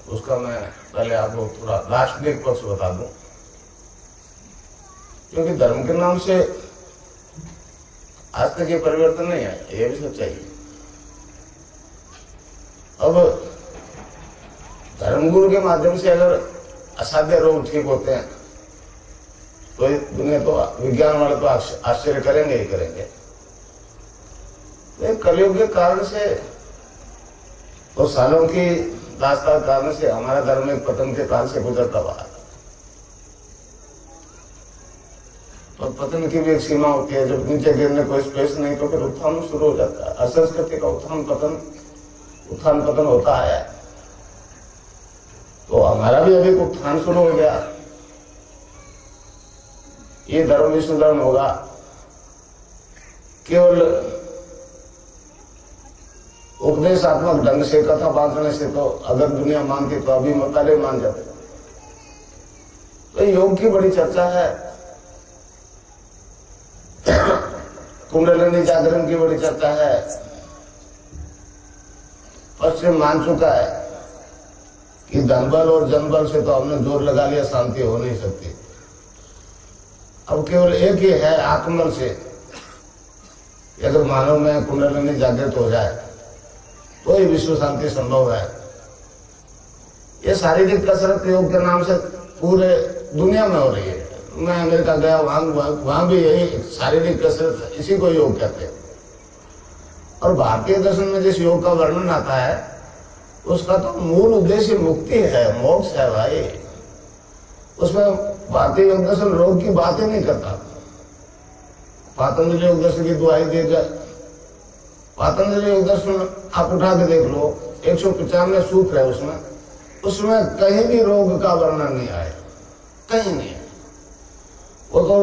उसका मैं पहले आपको थोड़ा दार्शनिक पक्ष बता दूं, क्योंकes धर्म के नाम से आज तक ये परिवर्तन नहीं आया, ये भी सच्चाई है। अब धर्मगुरु के माध्यम से अगर असाध्य रोग ठीक होते हैं तो दुनिया तो विज्ञान वाले तो आश्चर्य करेंगे ही करेंगे। कलयुग के कारण से और सालों की दास्तां के कारण से हमारा धर्म एक पतन के काल से गुजरता हुआ है। और पतन की भी एक सीमा होती है, जब नीचे गिरने को स्पेस नहीं तो फिर उत्थान शुरू हो जाता है। असंस्कृति का उत्थान पतन होता है, तो हमारा भी अभी उत्थान शुरू हो गया। ये धर्म भी सुधरण होगा केवल उपदेशात्मक ढंग से, कथा बांटने से तो अगर दुनिया मानती तो अभी पहले मान जाते। तो योग की बड़ी चर्चा है, कुंडलिनी जागरण की बड़ी चर्चा है। पश्चिम मान चुका है कि धनबल और जनबल से तो हमने जोर लगा लिया, शांति हो नहीं सकती। अब केवल एक ही है, आत्मबल से अगर मानव में कुंडलिनी जागृत हो जाए तो ही विश्व शांति संभव है। ये शारीरिक कसरत योग के नाम से पूरे दुनिया में हो रही है। मैं अमेरिका गया, वहां भी यही शारीरिक कसरत, इसी को योग कहते हैं। और भारतीय दर्शन में जिस योग का वर्णन आता है उसका तो मूल उद्देश्य मुक्ति है, मोक्ष है भाई। उसमें भारतीय योग दर्शन रोग की बात ही नहीं करता। पातंजलि योग दर्शन की दुआई दे जाए, पातंजलि योग दर्शन आप उठा के देख लो, 195 सूत्र है उसमें कहीं भी रोग का वर्णन नहीं आया, कहीं नहीं है। वो तो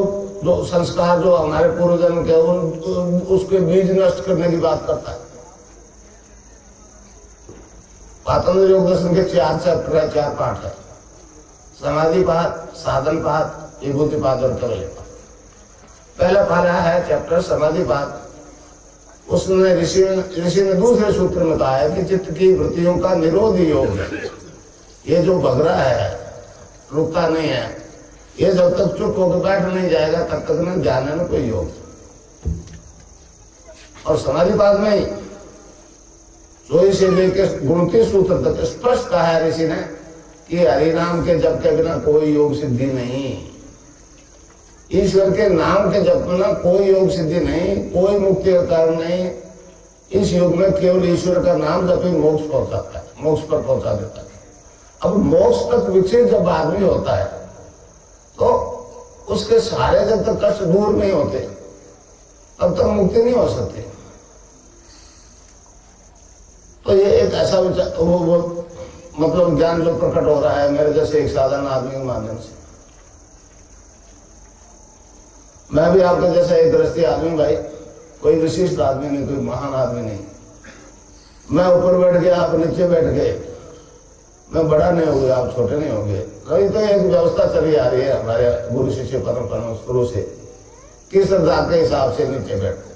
जो संस्कार जो हमारे पूर्वजन्म के उसके बीज नष्ट करने की बात करता है। पातंजलि योग दर्शन के 4 चैप्टर है, 4 पाठ है। समाधि पाठ, साधन पाठ, विभूति पाठ और कवली पाठ। पहला पहला है चैप्टर समाधि पाठ। उसने ऋषि ने दूसरे सूत्र में कहा है कि चित्त की वृत्तियों का निरोध योग है। ये जो भग रहा है, रुकता नहीं है, ये जब तक चुप होकर बैठ नहीं जाएगा तब तक न ज्ञान में कोई योग। और समाधि पाठ में 24 से लेकर 29 सूत्र तक स्पष्ट कहा है ऋषि ने कि हरिनाम के जप के बिना कोई योग सिद्धि नहीं, ईश्वर के नाम के जप में कोई योग सिद्धि नहीं, कोई मुक्ति का कारण नहीं। इस युग में केवल ईश्वर का नाम जब ही मोक्ष पहुंचाता है, मोक्ष पर पहुंचा देता है। अब मोक्ष तक विकसित जब आदमी होता है तो उसके सारे जब तक कष्ट दूर नहीं होते तब तक मुक्ति नहीं हो सकती। तो ये एक ऐसा वो मतलब ज्ञान जो प्रकट हो रहा है मेरे जैसे एक साधारण आदमी के माध्यम से। मैं भी आपके जैसा एक गृहस्थी आदमी भाई, कोई विशिष्ट आदमी नहीं, कोई महान आदमी नहीं। मैं ऊपर बैठ गया, आप नीचे बैठ गए, मैं बड़ा नहीं हो गया, आप छोटे नहीं हो गए। कहीं तो एक व्यवस्था चली आ रही है हमारे गुरु शिष्य परंपरा में शुरू से, किस श्रद्धा के हिसाब से नीचे बैठते।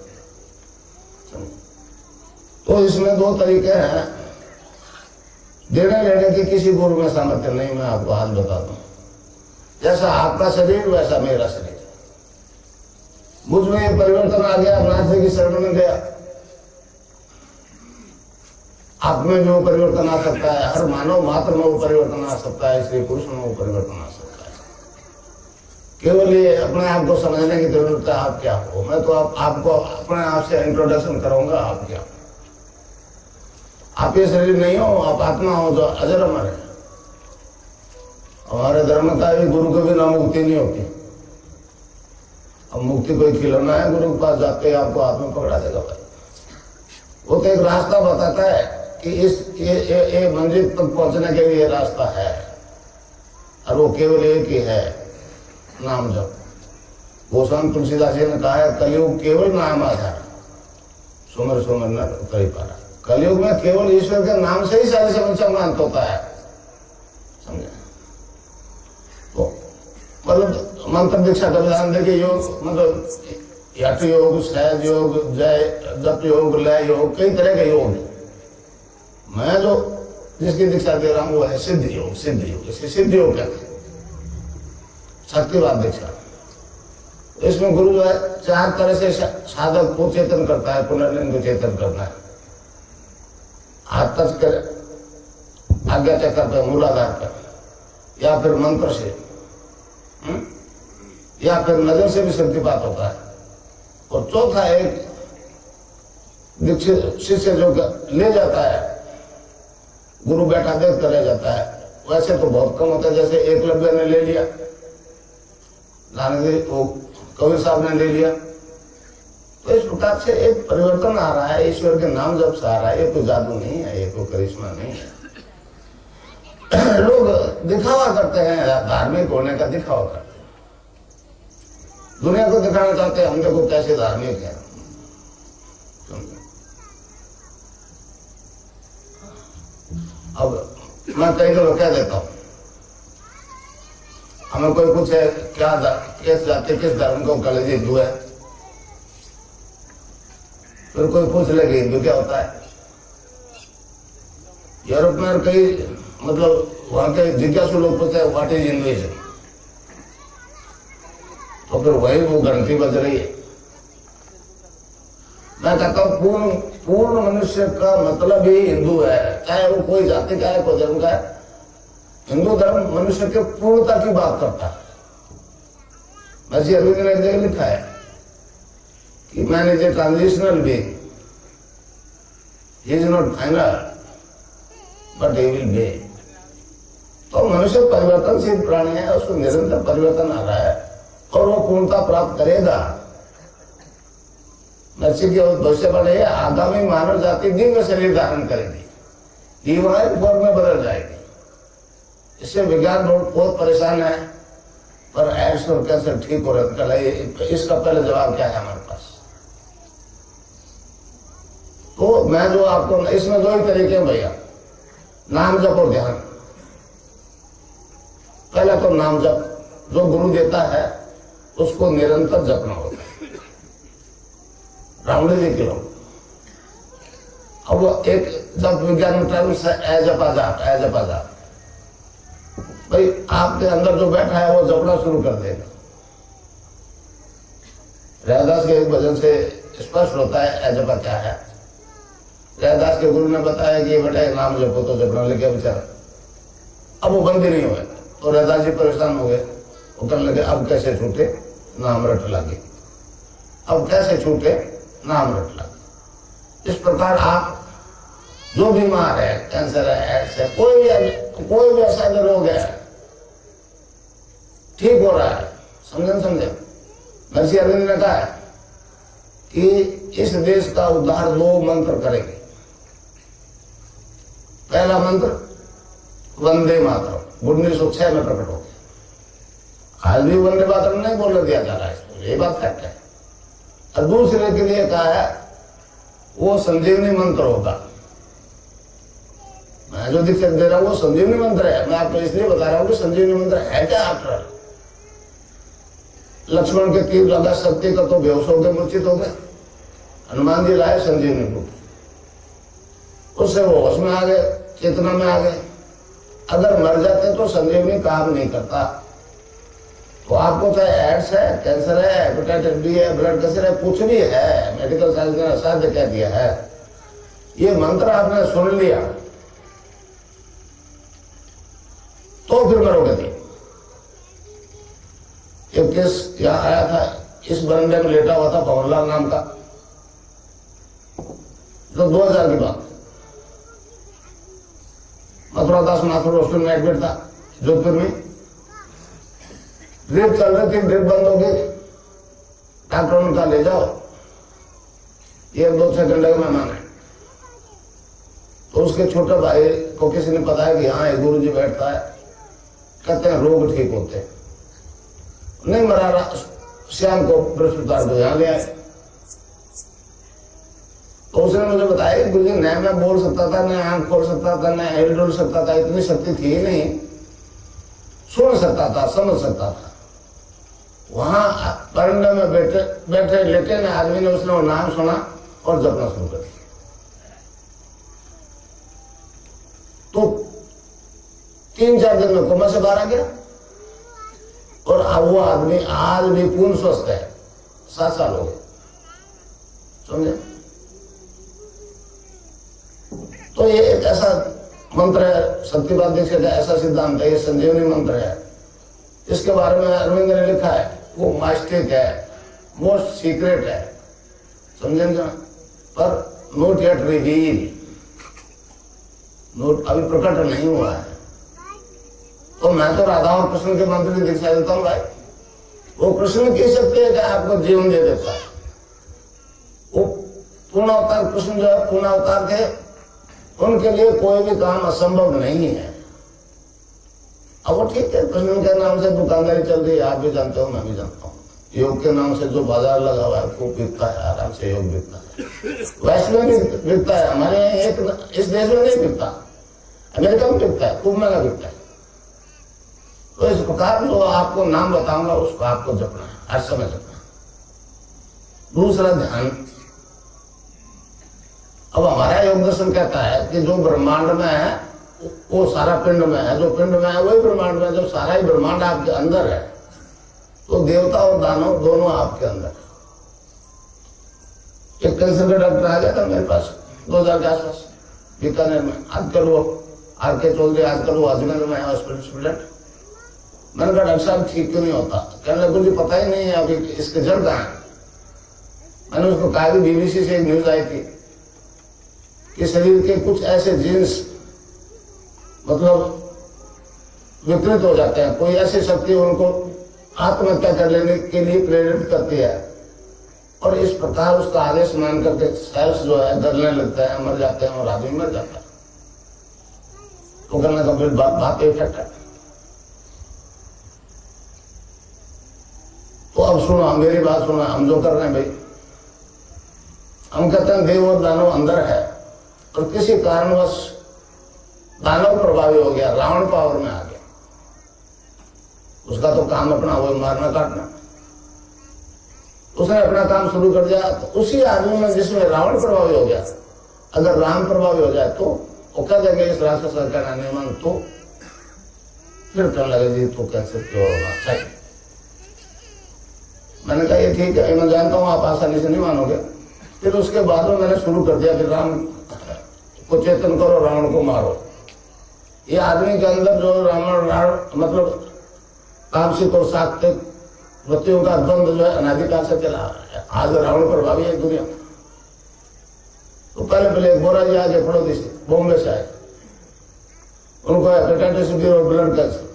तो इसमें 2 तरीके हैं, देने लेने की किसी गुरु में सामर्थ्य नहीं। मैं आपको हाल बता दूं, जैसा आपका शरीर वैसा मेरा शरीर। मुझ में ये परिवर्तन आ गया, नाथ जी की शरण में गया। आप में भी वो परिवर्तन आ सकता है, हर मानव मात्र में वो परिवर्तन आ सकता है, स्त्री पुरुष में वो परिवर्तन आ सकता है। केवल ये अपने आप को समझने की जरूरत है, आप क्या हो। मैं तो आपको अपने आप से इंट्रोडक्शन कराऊंगा, आप क्या। आप ये शरीर नहीं हो, आप आत्मा हो जो अजर अमर है। हमारे धर्म का भी गुरु को भी ना मुक्ति नहीं होती। अब मुक्ति कोई खिलौना है, गुरु के पास जाते ही आपको हाथ में पकड़ा देगा भाई। वो तो एक रास्ता बताता है कि ये मंजिल तक पहुंचने के लिए रास्ता है, और वो केवल एक ही है, नाम जप। गोस्वामी तुलसीदास जी ने कहा है कलयुग केवल नाम आधार, सुमर सुमर नर उतरी पारा। कलयुग में केवल ईश्वर के नाम से ही सारी समस्या में अंत होता है, समझे। तो मतलब मंत्र दीक्षा का विधान देखिए, योग मतलब यट योग, सहज योग, जय जप योग, लय योग, कई तरह के योग। मैं जो जिसकी दीक्षा दे रहा हूं वो है सिद्धि योग। सिद्धि योग, इसकी सिद्धि योग कहते हैं, शक्तिवाद दीक्षा। इसमें गुरु जो है 4 तरह से साधक को चेतन करता है, पुनर्लिंग को चेतन करता है। हाथ टच कर आज्ञा चक्कर पे, मूलाधार पर, या फिर मंत्र से, या फिर नजर से भी शक्तिपात होता है। और चौथा एक दीक्षित शिष्य जो ले जाता है, गुरु बैठा देख कर ले जाता है। वैसे तो बहुत कम होता है, जैसे एकलव्य ने ले लिया, वो कबीर साहब ने ले लिया। तो इस प्रकार से एक परिवर्तन आ रहा है, ईश्वर के नाम जब से आ रहा है। ये कोई जादू नहीं है, ये कोई करिश्मा नहीं है। लोग दिखावा करते हैं, धार्मिक होने का दिखावा करते हैं, दुनिया को दिखाना चाहते हैं हम देखो कैसे धार्मिक है। अब मैं कई लोग कह देता हूं, हमें कोई पूछे क्या किस जाति किस धर्म को कॉलेज हिंदू है, फिर कोई पूछ लेगा हिंदू क्या होता है। यूरोप में कई मतलब वहां के जिज्ञासु लोग पूछते हैं व्हाट इज हिंदुइज्म, तो फिर वही वो घंटी बज रही है। मैं कहता हूं पूर्ण मनुष्य का मतलब ही हिंदू है, चाहे वो कोई जाति का है कोई धर्म का है। हिंदू धर्म मनुष्य के पूर्णता की बात करता है। वैसे अरविंद ने एक जगह लिखा है कि man is a transitional being, he is not final but he will be. तो मनुष्य परिवर्तनशील प्राणी है, उसको निरंतर परिवर्तन आ रहा है और वो पूर्णता प्राप्त करेगा। नरसिंह की भविष्यवाणी है, आगामी मानव जाति दिव्य शरीर धारण करेगी, डिवाइन फॉर्म में बदल जाएगी। इससे विज्ञान बहुत परेशान है, पर एड्स और कैंसर ठीक हो रहा है। इसका पहले जवाब क्या है हमारे पास? तो मैं जो आपको, इसमें 2 ही तरीके हैं भैया, नाम जप और ध्यान। पहला तो नाम जप, जो गुरु देता है उसको निरंतर जपना होता है। रामदेव जी के लोग अब एक जब विज्ञान टर्म्स है ए जपा जाप, ए जपा जाप। भाई आपके अंदर जो बैठा है वो जपना शुरू कर देगा। रैदास के एक भजन से स्पष्ट होता है ए जपा क्या है। रैदास के गुरु ने बताया कि बेटा नाम जपो तो जपना लगे बेचारा। अब वो बंद नहीं हुए तो रैदास जी परेशान हो गए। वो कहने लगे अब कैसे छूटे, नाम रट लगे। अब कैसे छूटे, नाम रट लगे। इस प्रकार आप जो बीमार है, कैंसर है, एड्स है, कोई भी ऐसा रोग है, ठीक हो रहा है, समझे। नरसिंह अरविंद ने कहा है कि इस देश का उद्धार 2 मंत्र करेंगे। पहला मंत्र वंदे मातरम, 1906 में प्रकट हो गया। आज भी वंदे मातरम नहीं बोलने दिया जा रहा है, ये बात फैक्ट है। और दूसरे के लिए कहा है वो संजीवनी मंत्र होगा। मैं जो दीक्षा दे रहा हूं वो संजीवनी मंत्र है। मैं आपको इसलिए बता रहा हूं कि संजीवनी मंत्र है क्या। आफ्टर लक्ष्मण के तीर लगा शक्ति का तो बेहोश हो गए, मूर्छित हो गए। हनुमान जी लाए संजीवनी को, उससे वो होश में आ गए, चेतना में आ गए। अगर मर जाते तो संजीवनी काम नहीं करता। तो आपको चाहे एड्स है, कैंसर है, हेपेटाइटिस बी है, ब्लड प्रेशर है, कुछ भी है, मेडिकल साइंस ने असाध्य कह दिया है। ये मंत्र आपने सुन लिया तो फिर मरोगे नहीं। एक केस यहाँ आया था, इस बरंडे में लेटा हुआ था पवनलाल नाम का, तो 2000 की बात। मथुरा दास माथुर हॉस्पिटल में एडमिट था जोधपुर में। ड्रिप चल रही थी, ड्रिप बंद हो गई। डॉक्टर ने कहा ले जाओ, 1-2 सेकंड लगे मेहमान है। तो उसके छोटे भाई को किसी ने बताया कि हाँ गुरु जी बैठता है, कहते हैं रोग ठीक होते हैं। नहीं मरा रहा, श्याम को बृहस्पतिवार को यहां ले आए। तो उसने मुझे बताया कि गुरु जी न मैं बोल सकता था, न आंख खोल सकता था, न हिल डुल सकता था, इतनी शक्ति थी ही नहीं। सुन सकता था, समझ सकता था। वहां बरंडा में बैठे लेटे न आदमी ने उसने वो नाम सुना और जपना शुरू कर दिया। तो 3-4 दिन में कोमा से बाहर आ गया और अब वो आदमी आज भी पूर्ण स्वस्थ है। 7 साल हो गए, समझे? तो ये एक ऐसा मंत्र है, सत्यपाल दीक्षित का ऐसा सिद्धांत है, ये संजीवनी मंत्र है। इसके बारे में अरविंद ने लिखा है, वो मास्टिक है, मोस्ट सीक्रेट है, समझे ना? पर नोट येट रिवील, नोट अभी प्रकट नहीं हुआ है। तो मैं तो राधा और कृष्ण के मंत्र की दीक्षा देता हूं भाई। वो कृष्ण की शक्ति है कि आपको जीवन दे देता है। वो पूर्ण अवतार कृष्ण जो है, पूर्ण अवतार थे, उनके लिए कोई भी काम असंभव नहीं है। अब वो ठीक है, कृष्ण के नाम से दुकानदारी चल रही है, आप भी जानते हो, मैं भी जानता हूँ। योग के नाम से जो बाजार लगा हुआ है खूब बिकता है, आराम से योग बिकता है, वैश्व में भी बिकता है। हमारे यहाँ एक इस देश में नहीं बिकता, अमेरिका में बिकता है, खूब महंगा बिकता है। तो इस प्रकार जो आपको नाम बताऊंगा उसको आपको जपना है, हर समय जपना है। दूसरा ध्यान, अब हमारा योग दर्शन कहता है कि जो ब्रह्मांड में है वो सारा पिंड में है, जो पिंड में है वही ब्रह्मांड में है। जब सारा ही ब्रह्मांड आपके अंदर है तो देवता और दानव दोनों आपके अंदर है। एक कैंसर का डॉक्टर आ गया था मेरे पास 2000 के आसपास बीकानेर में, आजकल वो आरके चौधरी, आजकल वो अजमेर में है हॉस्पिटल स्टूडेंट। मैंने कहा डॉक्टर साहब ठीक क्यों नहीं होता? कहने लगे मुझे पता ही नहीं है अभी इसके जड़ कहाँ है। मैंने उसको कहा कि बीबीसी से एक न्यूज आई थी कि शरीर के कुछ ऐसे जीन्स मतलब विकृत हो जाते हैं, कोई ऐसी शक्ति उनको आत्महत्या कर लेने के लिए प्रेरित करती है, और इस प्रकार उसका आदेश मान करके सेल्स जो है गलने लगता है, मर जाते हैं और आदमी मर जाता है। तो कहना का बात इफेक्ट है। तो अब सुनो, मेरी बात सुनो, हम जो कर रहे हैं भाई, हम कहते हैं देव और दानव अंदर है, और किसी कारणवश दानव प्रभावी हो गया, रावण पावर में आ गया। उसका तो काम अपना वो मारना काटना, उसने अपना काम शुरू कर दिया। तो उसी आदमी में जिसमें रावण प्रभावी हो गया, अगर राम प्रभावी हो जाए तो वो कह देंगे इस राक्षस का नियमन, तो फिर कहने लगे जी तो कैंसर क्यों होगा चाहिए। मैंने कहा ये ठीक है, मैं जानता हूं आप आसानी से नहीं मानोगे। फिर उसके बाद में मैंने शुरू कर दिया कि राम को चेतन करो, रावण को मारो। ये आदमी के अंदर जो रावण मतलब तामसिक और सात्विक वृत्तियों का द्वंद्व जो है अनादिकाल से चला है। आज रावण प्रभावी है दुनिया। तो पहले एक गोरा जी आगे पड़ोसी से बॉम्बे से आए, उनको हेपेटाइटिस बी और ब्लड कैंसर,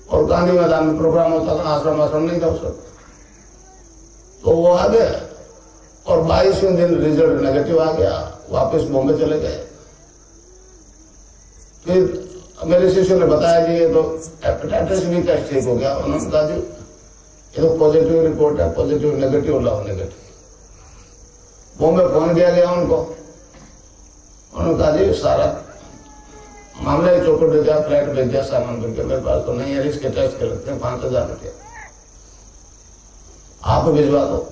और गांधी मैदान में प्रोग्राम होता था, आश्रम नहीं था उसका। तो वो आ गए और 22वें दिन रिजल्ट नेगेटिव आ गया, वापस बॉम्बे चले गए। फिर मेरे शिष्यों ने बताया कि ये तो हेपेटाइटिस बी टेस्ट ठीक हो गया। उन्होंने कहा जी ये तो पॉजिटिव रिपोर्ट है, पॉजिटिव नेगेटिव लाओ, नेगेटिव। बॉम्बे फोन किया गया उनको, उन्होंने कहा जी सारा मामला ही चौपट हो गया, फ्लैट भेज दिया सामान करके। मेरे पास तो नहीं है, इसके टेस्ट के लगते हैं 5000 रुपया, आप भिजवा दो।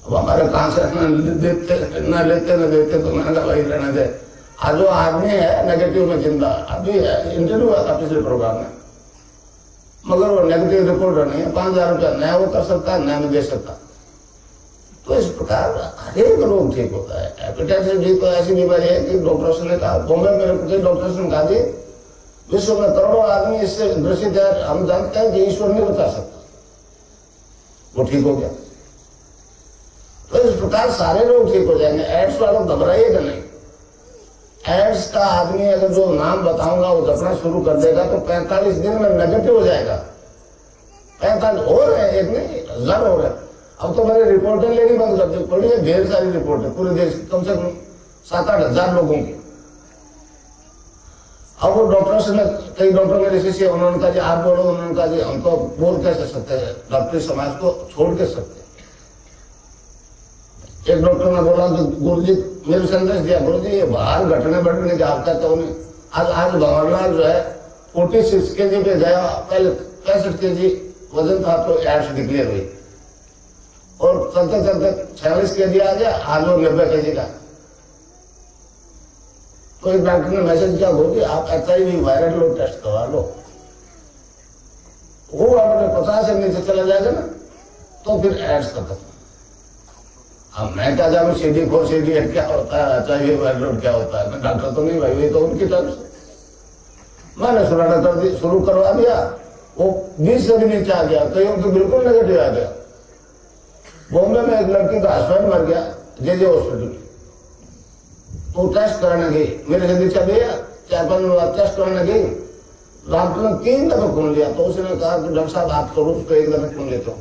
अब हमारे कहां से न लेते न देते, तो मैंने कहा भाई रहने दे। आज जो आदमी है नेगेटिव में जिंदा अभी है, इंटरव्यू हुआ था पिछले प्रोग्राम में, मगर वो नेगेटिव रिपोर्ट नहीं है। 5000 रुपया नया वो कर सकता है, नया नहीं दे सकता। तो इस प्रकार हरेक रोग ठीक होता है। हेपेटाइटिस बी तो ऐसी बीमारी है कि डॉक्टर्स ने कहा, बॉम्बे मेरे डॉक्टर्स ने कहा जी विश्व में करोड़ों आदमी इससे ग्रसित है, हम जानते हैं कि ईश्वर नहीं बता सकता, वो ठीक हो गया। तो इस प्रकार सारे लोग ठीक हो जाएंगे। एड्स वालों घबराइएगा नहीं। एड्स का आदमी अगर जो नाम बताऊंगा वो जपना शुरू कर देगा तो 45 दिन में नेगेटिव हो जाएगा। 45 हो रहे हैं, एक नहीं 1000 हो रहे हैं। अब तो मैंने रिपोर्टें लेनी बंद कर दी, पड़ी है ढेर सारी रिपोर्टें पूरे देश की, कम से कम 7-8 हजार लोगों की। अब वो डॉक्टर्स ने, कई डॉक्टर मेरे शिष्य, उन्होंने कहा जी आप बोलो, उन्होंने कहा जी हम तो बोल कैसे सकते हैं, डॉक्टरी समाज को छोड़ के सकते। एक डॉक्टर ने बोला कि गुरु जी मेरे संदेश दिया, गुरु जी ये बाहर घटने बढ़ने की आप कहते हो नहीं। आज भंवरलाल जो है 46 kg पे गया, पहले 65 kg वजन था तो एड्स डिक्लेयर हुई, और चलते चलते 46 kg आ गया, आज वो 90 kg का। तो एक डॉक्टर ने मैसेज किया हो कि आप HIV वायरल लोड टेस्ट करवा लो। वो अपने 50 से नीचे चला जाएगा ना तो फिर एड्स खत्म। अब मैं क्या जानूं CD4 CD8 क्या होता है, HIV वायरल लोड क्या होता है, मैं डॉक्टर तो नहीं भाई, वही तो उनकी तरफ। मैंने शुरू करवा दिया, वो 20 से भी नीचे आ गया, कईयों तो बिल्कुल नेगेटिव आ गया। बॉम्बे में एक लड़की का हस्बैंड मर गया JJ हॉस्पिटल, तो टेस्ट कराने गई, मेरे से नीचे दिया 4-5 बार टेस्ट कराने गई, डॉक्टर ने 3 दफे खून लिया। तो उसने कहा कि डॉक्टर साहब आप तो रोज को 1 दफे खून लेते हो।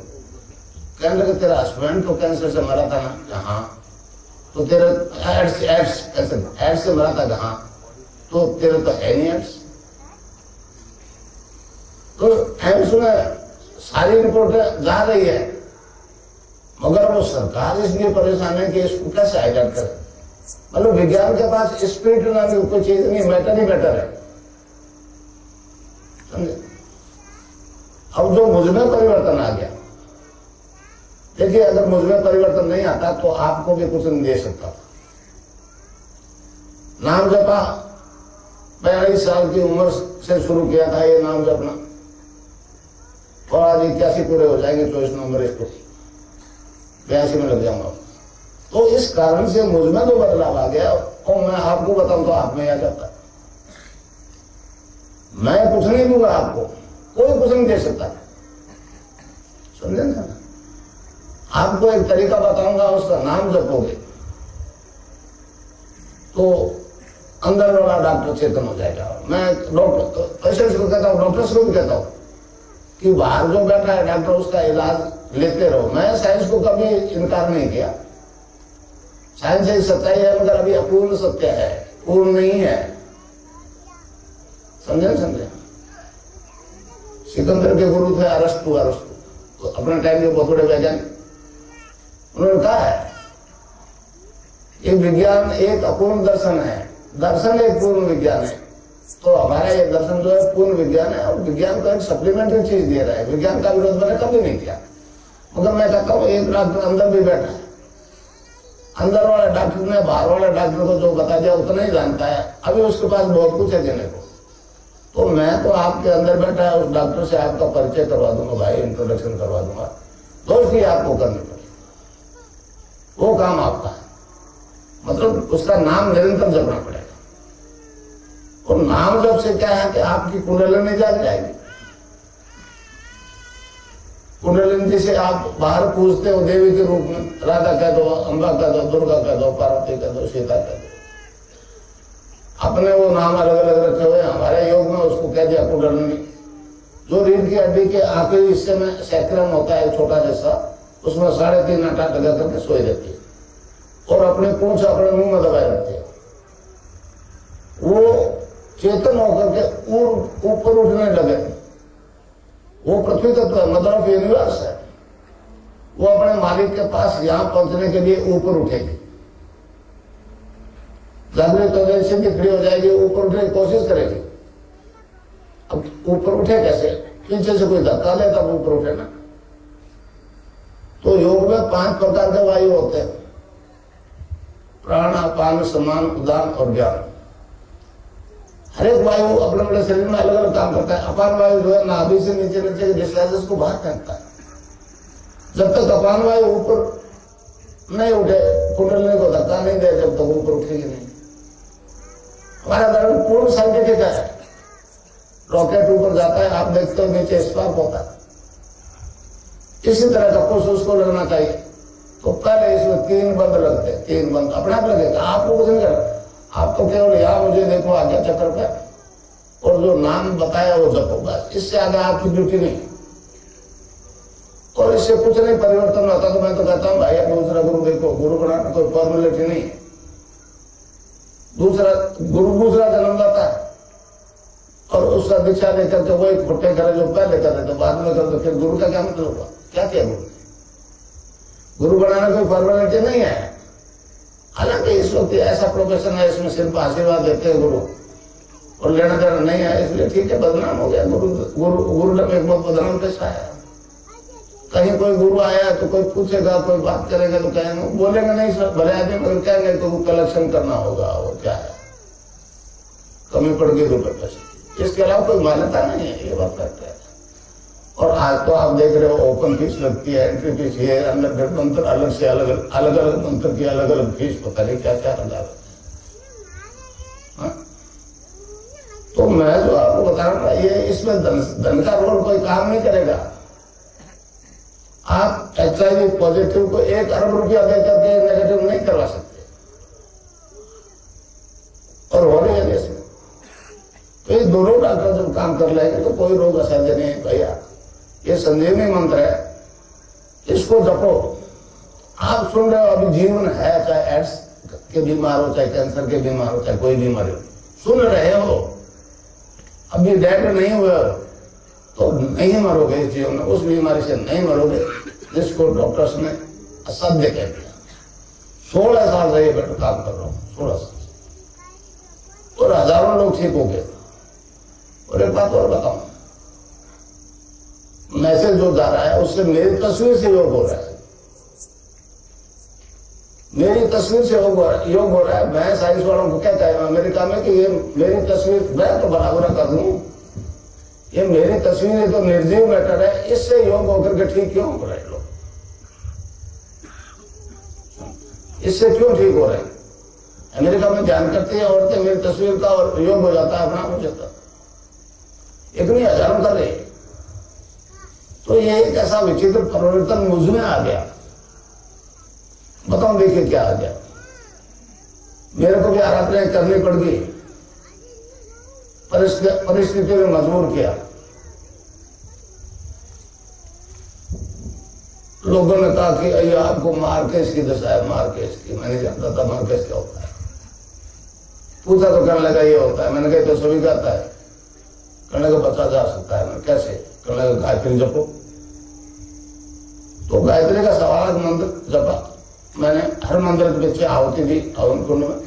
कहने लगे तेरा हस्बैंड तो कैंसर से मरा था ना? हाँ। तो तेरा एड्स से मरा था कहाँ? तो तेरा तो है नहीं एड्स। तो एम्स में सारी रिपोर्टें जा रही है, मगर वो सरकार इसलिए परेशान है कि इसको कैसे हाईलाइट करे। मतलब विज्ञान के पास स्पिरिट नाम की कोई चीज नहीं, मैटर ही मैटर है, समझे। अब जो मुझमें परिवर्तन आ गया, देखिए अगर मुझमें परिवर्तन नहीं आता तो आपको भी कुछ नहीं दे सकता था। नाम जपा 42 साल की उम्र से शुरू किया था ये नाम जपना, और आज 81 पूरे हो जाएंगे 24 नवंबर इसको, 82 में लग जाऊंगा। तो इस कारण से मुझमें तो बदलाव आ गया, और मैं आपको बताऊं तो आप में आ जाता। मैं कुछ नहीं दूंगा आपको, कोई कुछ नहीं दे सकता, समझे ना। आपको एक तरीका बताऊंगा, उसका नाम जपोगे तो अंदर वाला डॉक्टर चेतन हो जाएगा। मैं डॉक्टर पेशेंट्स को कहता हूँ, डॉक्टर्स को भी कहता हूँ कि बाहर जो बैठा है डॉक्टर उसका इलाज लेते रहो। मैं साइंस को कभी इनकार नहीं किया, साइंस एक सच्चाई है, मगर अभी अपूर्ण सत्य है, पूर्ण नहीं है, समझे। सिकंदर के गुरु थे अरस्तु, तो अपने टाइम के बहुत बड़े वैज्ञानिक, उन्होंने कहा है कि विज्ञान एक अपूर्ण दर्शन है, दर्शन एक पूर्ण विज्ञान है। तो हमारा ये दर्शन जो है पूर्ण विज्ञान है, और विज्ञान को एक सप्लीमेंट्री चीज दे रहा है। विज्ञान का विरोध मैंने कभी नहीं किया, मगर मैं कहता हूँ एक डॉक्टर अंदर भी बैठा है, अंदर वाले डॉक्टर ने बाहर वाले डॉक्टर को जो बता दिया उतना ही जानता है, अभी उसके पास बहुत कुछ है देने को। तो मैं तो आपके अंदर बैठा है उस डॉक्टर से आपका परिचय करवा दूंगा भाई, इंट्रोडक्शन करवा दूंगा, तो इसलिए आपको करनी पड़ेगी, वो काम आपका है। मतलब उसका नाम निरंतर जपना पड़ेगा। और नाम जप से क्या है कि आपकी कुंडलिनी जाग जाएगी। कुंडलिनी जिसे आप बाहर पूजते हो देवी के रूप में, राधा कह दो, अम्बा कह दो, दुर्गा कह दो, पार्वती कह दो, सीता कह दो, अपने वो नाम अलग अलग रखे हुए। हमारे योग में उसको कह दिया कुंडलिनी। जो रीढ़ की हड्डी के आखिरी हिस्से में सैक्रम होता है छोटा जैसा, उसमें 3.5 आटा लगा करके सोई रहती है, और अपने पूंछ अपने मुंह में दबाए रखती है। वो चेतन होकर के ऊपर उठने लगे, वो पृथ्वी तत्व है, मदर ऑफ यूनिवर्स है। वो अपने मालिक के पास यहां पहुंचने के लिए ऊपर उठेगी, जागृत हो जाए, सीधी खड़ी हो जाएगी, ऊपर उठने की कोशिश करेगी। अब ऊपर उठे कैसे? पीछे से कोई धक्का दे तब ऊपर उठे ना। तो योग में 5 प्रकार के वायु होते हैं, प्राण, अपान, समान, उदान और ज्ञान। हर एक वायु अपने अपने शरीर में अलग अलग काम करता है। अपान वायु जो है नाभि से नीचे नीचे के डिस्चार्जेस को बाहर फेंकता है। जब तक अपान वायु ऊपर नहीं उठे, कुंडलिनी को धक्का नहीं दे, जब तक ऊपर उठेगी नहीं। हमारा धर्म पूर्ण साइंटिफिक है। रॉकेट ऊपर जाता है, आप देखते हो नीचे स्पार्क होता है, इसी तरह का कुछ उसको लगना चाहिए। तो पहले इसमें 3 बंद लगते हैं, 3 बंद अपने आप लगेगा, आपको कुछ नहीं करना। आप तो केवल यहाँ मुझे देखो आज्ञा चक्र पे, और जो नाम बताया वो जपो, बस। इससे आगे आपकी ड्यूटी नहीं, और इससे कुछ नहीं परिवर्तन होता। तो मैं तो कहता हूँ भाई दूसरा गुरु देखो, गुरु बनाना कोई फॉर्मेलिटी नहीं है। दूसरा गुरु दूसरा जन्मदाता है, और उसका दीक्षा लेकर के वही खोटे करे जो पहले कर रहे थे, बाद में कर दो, फिर गुरु का क्या मतलब हुआ? क्या किया गुरु? गुरु बनाना कोई फॉर्मेलिटी नहीं है। हालांकि इस वक्त ऐसा प्रोफेशन है, इसमें सिर्फ आशीर्वाद देते हैं गुरु, और लेना देना नहीं है, इसलिए ठीक है, बदनाम हो गया गुरु। गुरु एक बहुत बदनाम पेशा है। कहीं कोई गुरु आया तो कोई पूछेगा, कोई बात करेगा तो कहेंगे, बोलेंगे नहीं सर भले आदमी, मगर कहेंगे तो कलेक्शन करना होगा, वो क्या है, कमी पड़ गई रुपए पैसे, इसके अलावा कोई मान्यता नहीं है, ये बात करते हैं। और आज तो आप देख रहे हो ओपन फीस लगती है, एंट्री फीस ये, अंदर मंत्र अलग से अलग अलग मंत्र की अलग अलग फीस, पता नहीं क्या क्या लगा। तो मैं जो आपको बता रहा हूँ, ये इसमें धन का रोल कोई काम नहीं करेगा। आप HIV पॉजिटिव को 1 अरब रुपया देकर के नेगेटिव नहीं करवा सकते, और हो रही है देश में। तो ये दोनों डॉक्टर जब काम कर लेंगे तो कोई रोग असाध्य नहीं है भैया। ये संजीवनी मंत्र है, इसको जपो। आप सुन रहे हो अभी जीवन है, चाहे एड्स के बीमार हो, चाहे कैंसर के बीमार हो, चाहे कोई बीमारी हो, सुन रहे हो, अभी डेड नहीं हुए हो तो नहीं मरोगे इस जीवन में, उस बीमारी से नहीं मरोगे जिसको डॉक्टर्स ने असाध्य कह दिया। 16 साल से ये बेटा काम कर रहा हूं, 16 साल, और हजारों लोग ठीक हो गए। और एक बात और बताऊं, मैसेज जो जा रहा है उससे मेरी तस्वीर से योग हो रहा है, मेरी तस्वीर से योग हो रहा है। मैं साइंस वालों को कहता है अमेरिका में कि ये मेरी तस्वीर, मैं तो बराबर कर दूं, ये मेरी तस्वीर है तो निर्जीव मैटर है, इससे योग होकर के ठीक क्यों हो रहे लोग, इससे क्यों ठीक हो रहे हैं? अमेरिका में ध्यान करती है औरतें मेरी तस्वीर का और योग हो जाता है, अपना हो जाता, इतनी हजारों कर रही है। तो ये एक ऐसा विचित्र परिवर्तन मुझ में आ गया। बताओ देखिए क्या आ गया। मेरे को भी आराधना करनी पड़ गई, परिस्थितियों ने मजबूर किया। लोगों ने कहा कि ये आपको मार्केस की दशा है, मार्केस की। मैंने जानता था मार्केस क्या होता है, पूछा तो कहने लगा ये होता है। मैंने कहा तो सभी का आता है, कहने का बचा जा सकता है। मैं कैसे? कहने लगा गायत्री जपो। तो गायत्री का सवाल मंत्र जपा मैंने, हर मंदिर के पीछे आहुति दी हवन कुंड में,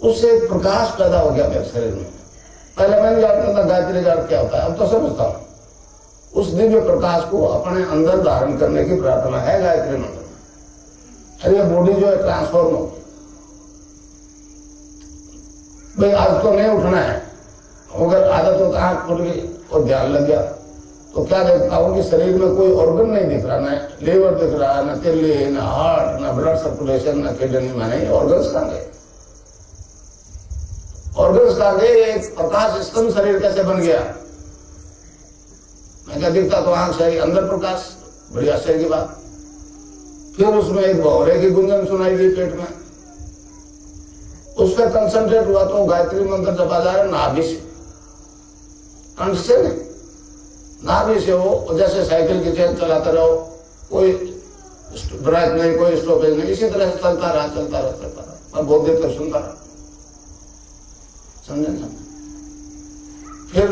उससे एक प्रकाश पैदा हो गया मेरे शरीर में। पहले मैंने जानता था गायत्री का अर्थ क्या होता है, अब तो समझता हूं। उस दिव्य प्रकाश को अपने अंदर धारण करने की प्रार्थना है गायत्री मंत्र में। अरे बॉडी जो है ट्रांसफॉर्म हो, भाई आज तो नहीं उठना है, अगर आदत हो तो आंख खुल गई और ध्यान लग गया तो क्या देखता हूं कि शरीर में कोई ऑर्गन नहीं दिख रहा, न लीवर दिख रहा है, न तिल्ली, न हार्ट, न ब्लड सर्कुलेशन, न किडनी। मैंने ऑर्गन्स कहां गए, ऑर्गन्स कहां गए? एक प्रकाश स्तंभ शरीर कैसे बन गया? मैं क्या दिखता तो आंख सही, अंदर प्रकाश, बड़ी आश्चर्य की बात। फिर उसमें एक भौरे की गुंजन सुनाई दी पेट में, उस पर कंसंट्रेट हुआ तो गायत्री मंत्र जपा जा रहा है नाभि से, कंठ से नहीं, नाभि से हो। जैसे साइकिल की चेन चलाते रहो, कोई ब्रेक नहीं, कोई स्टॉपेज नहीं, इसी तरह से चलता रहा, चलता रहा, चलता रहा। मैं बहुत देर तक सुनता रहा, समझे? फिर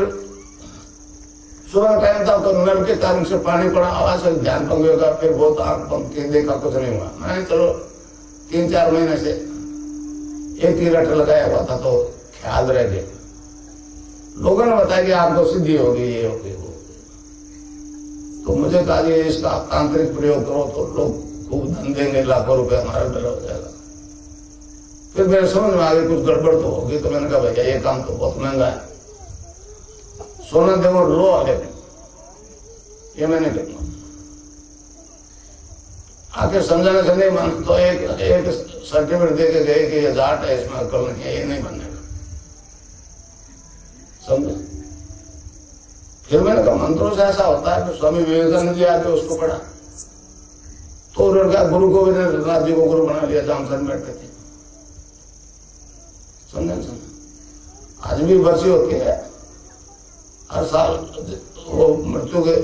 सुबह टाइम था तो नल के कारण से पानी पड़ा, आवाज से ध्यान भंग होगा। फिर बहुत आंख बंद की, देखा कुछ नहीं हुआ। मैंने चलो 3-4 महीने से एक ही रट लगाया हुआ था तो ख्याल रह गया। लोगों ने बताया कि आपको सिद्धि होगी, ये होगी, वो। तो मुझे कहा ये इसका तांत्रिक प्रयोग करो तो लोग खूब धन देंगे, लाखों रुपए हमारा बेला हो जाएगा। फिर मेरे समझ में आ गई कुछ गड़बड़ तो होगी। तो मैंने कहा भैया ये काम तो बहुत महंगा है, सोना देवो लो आगे, ये मैंने कहूंगा। आखिर समझाने से नहीं मान तो एक सर्टिफिकेट दे के गए कि ये जाट है, इसमें अक्ल नहीं है, ये नहीं बनने का, समझे? फिर मैंने कहा मंत्रों से ऐसा होता है कि स्वामी विवेकानंद जी आके उसको पढ़ा तो उन्होंने कहा गुरु गोविंद नाथ जी को गुरु बना लिया, जाम सर बैठते थे, समझे? आज भी बरसी होती है हर साल, वो मृत्यु के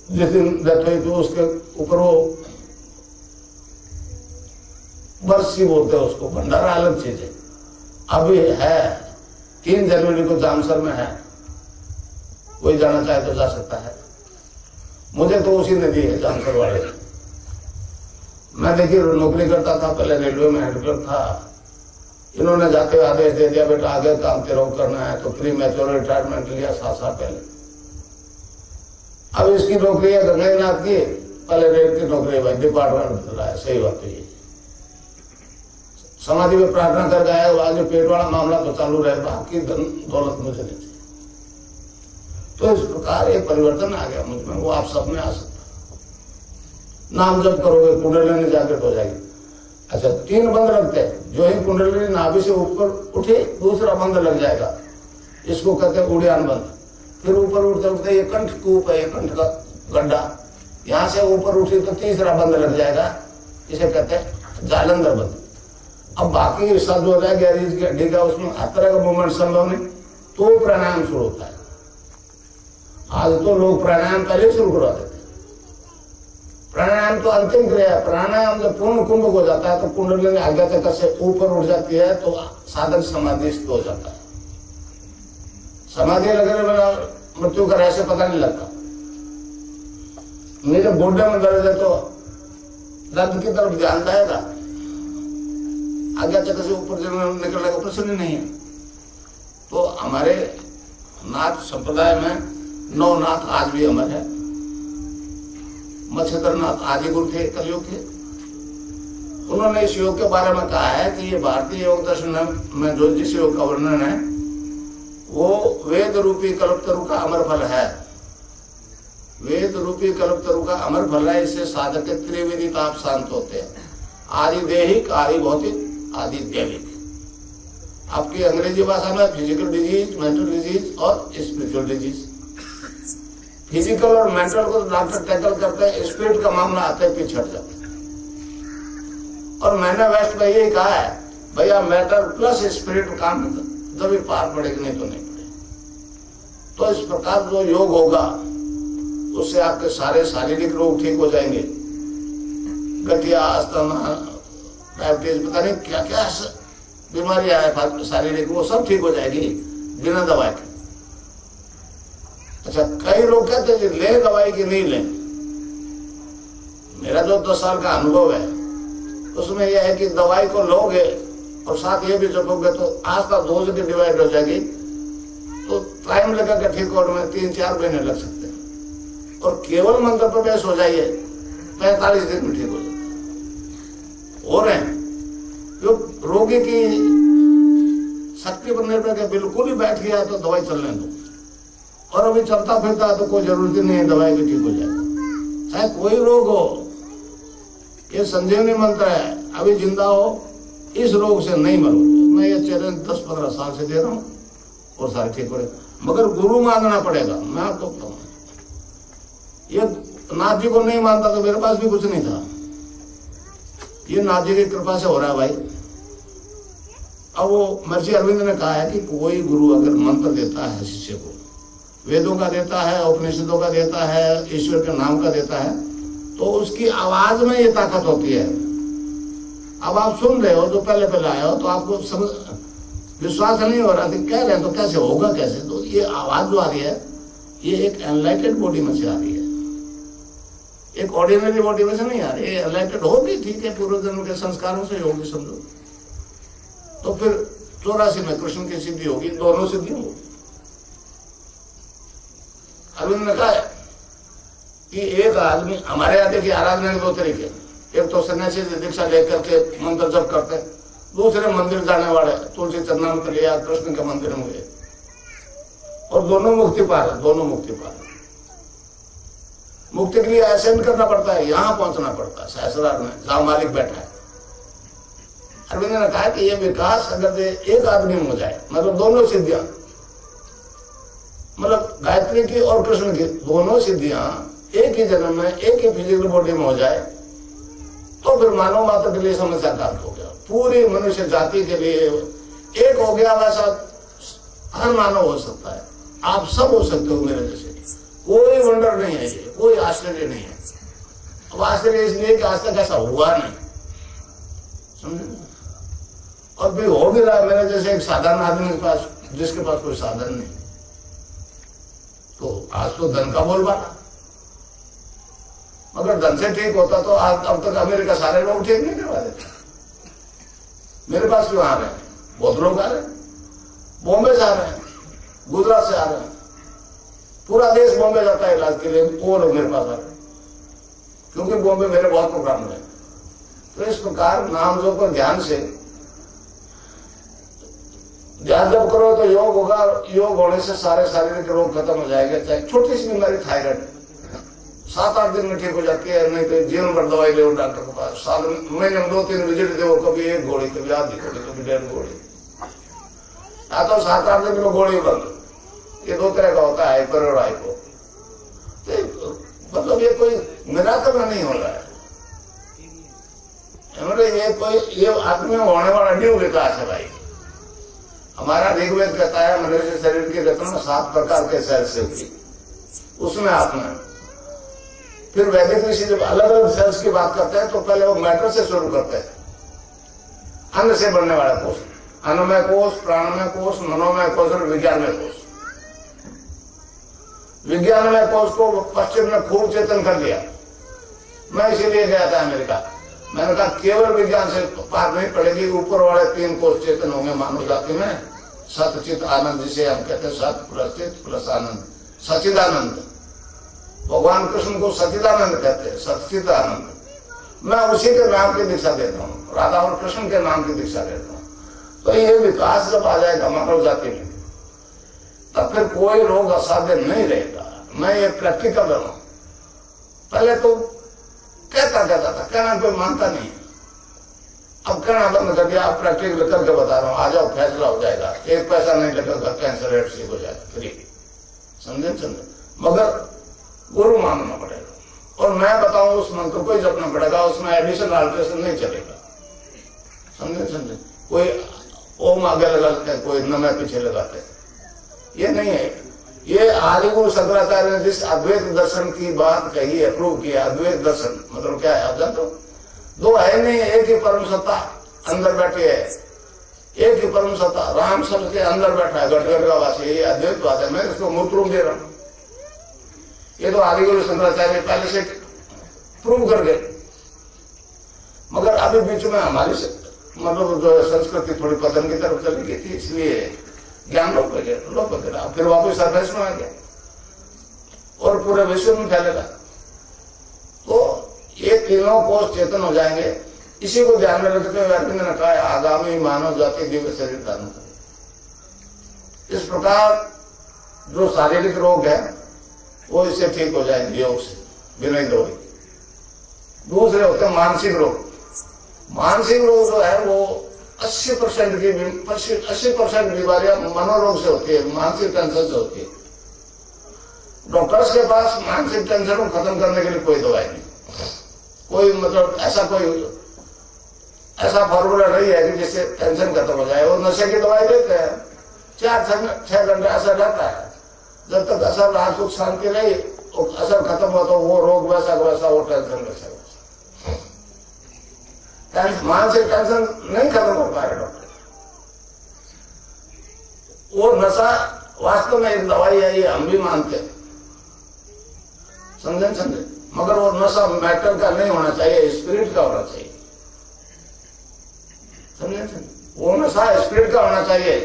जिस दिन डेथ हुई तो उसके ऊपर वो बरसी बोलते हैं उसको, भंडारा अलग चीज है। अभी है 3 जनवरी को जामसर में है, कोई जाना चाहे तो जा सकता है। मुझे तो उसी ने दी है, जामसर वाले। मैं देखिए नौकरी करता था पहले, रेलवे में हेड क्लर्क था। इन्होंने जाते हुए आदेश दे दिया बेटा आगे काम तेरा करना है, तो प्री मैच्योर रिटायरमेंट लिया 7 साल पहले। अब इसकी नौकरी है गंगानाथ की, पहले रेल की नौकरी भाई डिपार्टमेंट बदला है, सही बात है। समाधि में प्रार्थना कर गया, आज पेट वाला मामला तो चालू रहे, बाकी धन दौलत मुझे नहीं चाहिए। तो इस प्रकार एक परिवर्तन आ गया मुझ में, वो आप सब में आ सकता। नाम जब करोगे कुंडलिनी जागृत हो जाएगी। अच्छा, 3 बंद लगते हैं, जो ही कुंडलिनी नाभि से ऊपर उठे दूसरा बंद लग जाएगा, इसको कहते हैं उड़ियान बंद। फिर ऊपर उठते उठते ये कंठ कूप है, ये कंठ का गड्ढा, यहां से ऊपर उठी तो तीसरा बंद लग जाएगा, इसे कहते हैं जालंधर बंद। अब बाकी हिस्सा जो हो जाएगा रीढ़ की हड्डी का, उसमें हर तरह का मूवमेंट संभव नहीं, तो प्राणायाम शुरू होता है। आज तो लोग प्राणायाम पहले शुरू करवा देते। प्राणायाम तो अंतिम क्रिया है। प्राणायाम जब पूर्ण कुंभक हो जाता है तो कुंडलिनी आज्ञा चक्र से ऊपर उठ जाती है, तो साधक समाधिस्थ हो जाता है। समाधि लगने में मृत्यु का रहस्य पता नहीं लगता। मेरे गोड्डे में दर्द है तो दर्द की तरफ ध्यान जाएगा, आज्ञा चक्र से ऊपर निकलने का प्रश्न नहीं है। तो हमारे नाथ संप्रदाय में 9 नाथ आज भी अमर है। मत्स्येंद्रनाथ आदि गुरु थे कलयुग के, उन्होंने इस योग के बारे में कहा है कि ये भारतीय योग दर्शन में जो जिस योग का वर्णन है वो वेद रूपी कल्पतरु का अमर फल है। वेद रूपी कल्पतरु का अमर फल है। इससे साधक के त्रिविधि ताप शांत होते हैं, आदि देहिक, आदि भौतिक, आदि दैविक। आपकी अंग्रेजी भाषा में फिजिकल डिजीज, मेंटल डिजीज और स्पिरिचुअल डिजीज। फिजिकल और मेंटल को डॉक्टर टैकल करते हैं, स्पिरिट का मामला आते हैं पिछड़ जाते हैं। और मैंने वेस्ट में यही कहा है, भैया मैटर प्लस स्पिरिट काम जब भी पार पड़ेगी, नहीं तो नहीं पड़ेगी। तो इस प्रकार जो योग होगा उससे आपके सारे शारीरिक रोग ठीक हो जाएंगे। गठिया, अस्थमा, डायबिटीज, पता नहीं क्या क्या बीमारियां है शारीरिक, वो सब ठीक हो जाएगी बिना दवाई के। अच्छा, कई लोग कहते हैं ले दवाई की नहीं ले। मेरा जो 10 साल का अनुभव है उसमें यह है कि दवाई को लोगे और साथ ये भी जपोगे तो आस्था 2 जगह डिवाइड हो जाएगी, तो टाइम लगेगा ठीक होने में, 3-4 महीने लग सकते हैं। और केवल मंत्र पर बेस हो जाइए 45 दिन में ठीक हो जाता है। हो रहे हैं जो रोगी की शक्ति पर निर्भर करके बिल्कुल ही बैठ गया तो दवाई चलने दो, और अभी चलता फिरता है तो कोई जरूरत नहीं है, दवाई भी ठीक हो जाएगा। चाहे कोई रोग हो, ये संजीवनी मंत्र है, अभी जिंदा हो इस रोग से नहीं मरोगे। मैं ये चैलेंज 10-15 साल से दे रहा हूं और सारे ठीक हो रहे, मगर गुरु मानना पड़ेगा। मैं आपको बताऊं, ये नाथ जी को नहीं मानता तो मेरे पास भी कुछ नहीं था। ये नाथ जी की कृपा से हो रहा है भाई। अब वो महर्षि अरविंद ने कहा है कि कोई गुरु अगर मंत्र देता है शिष्य को, वेदों का देता है, उपनिषदों का देता है, ईश्वर के नाम का देता है, तो उसकी आवाज में ये ताकत होती है। अब आप सुन रहे हो, जो पहले पहले आए हो तो आपको समझ विश्वास नहीं हो रहा कि कह रहे हैं तो कैसे होगा, कैसे? तो ये आवाज जो आ रही है ये एक एनलाइटेड बॉडी में से आ रही है, एक ऑर्डिनरी बॉडी में से नहीं आ रही है। एनलाइटेड होगी, ठीक है, पूर्व जन्म के संस्कारों से होगी समझो। तो फिर 84 में कृष्ण की सिद्धि होगी, दोनों सिद्धि होगी। अरविंद ने कहा कि एक आदमी, हमारे यहाँ देखिए आराधना के 2 तरीके, एक तो सन्यासी से दीक्षा लेकर के मंत्र जप करते, दूसरे मंदिर जाने वाले तुलसी चरणामृत लिया, कृष्ण के मंदिर में गए, और दोनों मुक्ति पा रहे, दोनों मुक्ति पा रहे। मुक्ति के लिए असेंड करना पड़ता है, यहां पहुंचना पड़ता है सहस्रार में जहां मालिक बैठा है। अरविंद ने कहा कि ये विकास अगर एक आदमी में हो जाए, मतलब दोनों सिद्धियां, मतलब गायत्री की और कृष्ण की दोनों सिद्धियां एक ही जन्म में एक ही फिजिकल बॉडी में हो जाए, तो फिर मानव मात्र के लिए समस्या प्राप्त हो गया, पूरी मनुष्य जाति के लिए एक हो गया। वैसा हर मानव हो सकता है, आप सब हो सकते हो मेरे जैसे, कोई वंडर नहीं है, ये कोई आश्चर्य नहीं है। अब आश्चर्य इसलिए कि आज तक ऐसा हुआ नहीं, समझे? और भी हो भी रहा है मेरे जैसे एक साधारण आदमी के पास, जिसके पास कोई साधन नहीं। तो आज तो धन का बोलबाला, मगर धन से ठीक होता तो आज अब तक अमेरिका सारे लोग ठीक नहीं करवा देते। मेरे पास क्यों आ रहे हैं? बहुत लोग आ रहे हैं, बॉम्बे से आ रहे हैं, गुजरात से आ रहे हैं, पूरा देश बॉम्बे जाता है इलाज के लिए, वो लोग मेरे पास आ रहे हैं, क्योंकि बॉम्बे मेरे बहुत प्रोग्राम है। तो इस प्रकार नाम जो पर ध्यान से ध्यान जब करो तो योग होगा, योग होने से सारे शारीरिक रोग खत्म हो जाएंगे। चाहे छोटी सी बीमारी थायराइड 7-8 दिन में ठीक हो जाती है, नहीं तो जीवन भर दवाई ले डॉक्टर के पास। 7 महीने में 2-3 विजिट दे, कभी 1 गोली, कभी आधी गोली, कभी 1.5 गोली, या तो 7-8 दिन में गोली बंद। ये 2 तरह का होता है, हाइपर और हाइपो। तो मतलब ये कोई मिराकल नहीं हो रहा है, ये आदमी में होने वाला न्यू विकास है भाई। हमारा ऋग्वेद कहता है मनुष्य शरीर की रचना 7 प्रकार के सेल से हुई, उसमें आत्मा है। फिर वैदिक ऋषि जब अलग अलग सेल्स की बात करते हैं तो पहले वो मैटर से शुरू करते हैं, अन्न से बनने वाला कोष, अन्नमय कोष, प्राणमय कोष, मनोमय कोष और विज्ञानमय कोष। विज्ञानमय कोष को पश्चिम ने खूब चेतन कर दिया। मैं इसीलिए गया था अमेरिका। मैंने कहा केवल विज्ञान से बात नहीं पड़ेगी, ऊपर वाले 3 कोष चेतन होंगे मानव जाति में, सत चित आनंद, जिसे हम कहते हैं सत प्लस चित प्लस आनंद, सचिदानंद। भगवान कृष्ण को सचिदानंद कहते हैं, सचिद आनंद। मैं उसी के नाम की दीक्षा देता हूँ, राधा और कृष्ण के नाम की दीक्षा देता हूँ। तो ये विकास जब आ जाएगा मानव जाति में, तब फिर कोई रोग असाध्य नहीं रहेगा। मैं ये प्रैक्टिकल हूं। पहले तो कहता था, कहना कोई मानता नहीं, अब कहना बंद कर दिया। अब प्रैक्टिकल करके बता रहा हूँ, आ जाओ, फैसला हो जाएगा, 1 पैसा नहीं लगेगा, कैंसर रेट ठीक हो जाएगा, फ्री। समझे? मगर गुरु मानना पड़ेगा, और मैं बताऊं उस मंत्र को ही जपना पड़ेगा, उसमें एडिशन अल्ट्रेशन नहीं चलेगा। समझे? कोई ओम आगे लगाते हैं, कोई नमे पीछे लगाते हैं, ये नहीं है। ये आदिगुरु शंकराचार्य ने जिस अद्वैत दर्शन की बात कही है, प्रूव किया। अद्वैत दर्शन मतलब क्या है आप जानते हो? 2 है नहीं, एक ही परम सत्ता अंदर बैठी है, एक ही परम सत्ता राम सबके अंदर बैठा है, गटगट का वासी। ये अद्वैत बात है, मैं इसको मूर्त रूप दे रहा हूं। ये तो आदिगुरु शंकराचार्य पहले से प्रूव कर गए। मगर अभी बीच में हमारी मतलब जो संस्कृति थोड़ी पतन की तरफ चली गई थी, इसलिए ज्ञान लोप हो गया, फिर वापस सरफेस में आ गया और पूरे विश्व में फैलेगा। तो ये तीनों कोष चेतन हो जाएंगे। इसी को ध्यान में रखते हुए अर्जुन ने कहा आगामी मानव जाति दिव्य शरीर धारण करे। इस प्रकार जो शारीरिक रोग है वो इससे ठीक हो जाएंगे योग से, बिना ही दवाई। दूसरे होते हैं मानसिक रोग। मानसिक रोग जो है वो 80% बीमारियां मनोरोग से होती है, मानसिक टेंशन से होती है। डॉक्टर्स के पास मानसिक टेंशन को खत्म करने के लिए कोई दवाई नहीं, कोई मतलब ऐसा फॉर्मूला नहीं है कि जिससे टेंशन खत्म हो जाए। वो नशे की दवाई देते हैं, 4-6 घंटे असर रहता है, जब तक असर रहा सुख शांति नहीं, असर खत्म हुआ तो वो रोग वैसा वैसा, वो टेंशन वैसा। मानसिक टेंशन नहीं खत्म हो पा रहे डॉक्टर। वो नशा वास्तव में एक दवाई है, ये हम भी मानते हैं, समझे। मगर वो नशा मैटर का नहीं होना चाहिए, स्पिरिट का होना चाहिए, समझे। वो नशा स्पिरिट का होना चाहिए।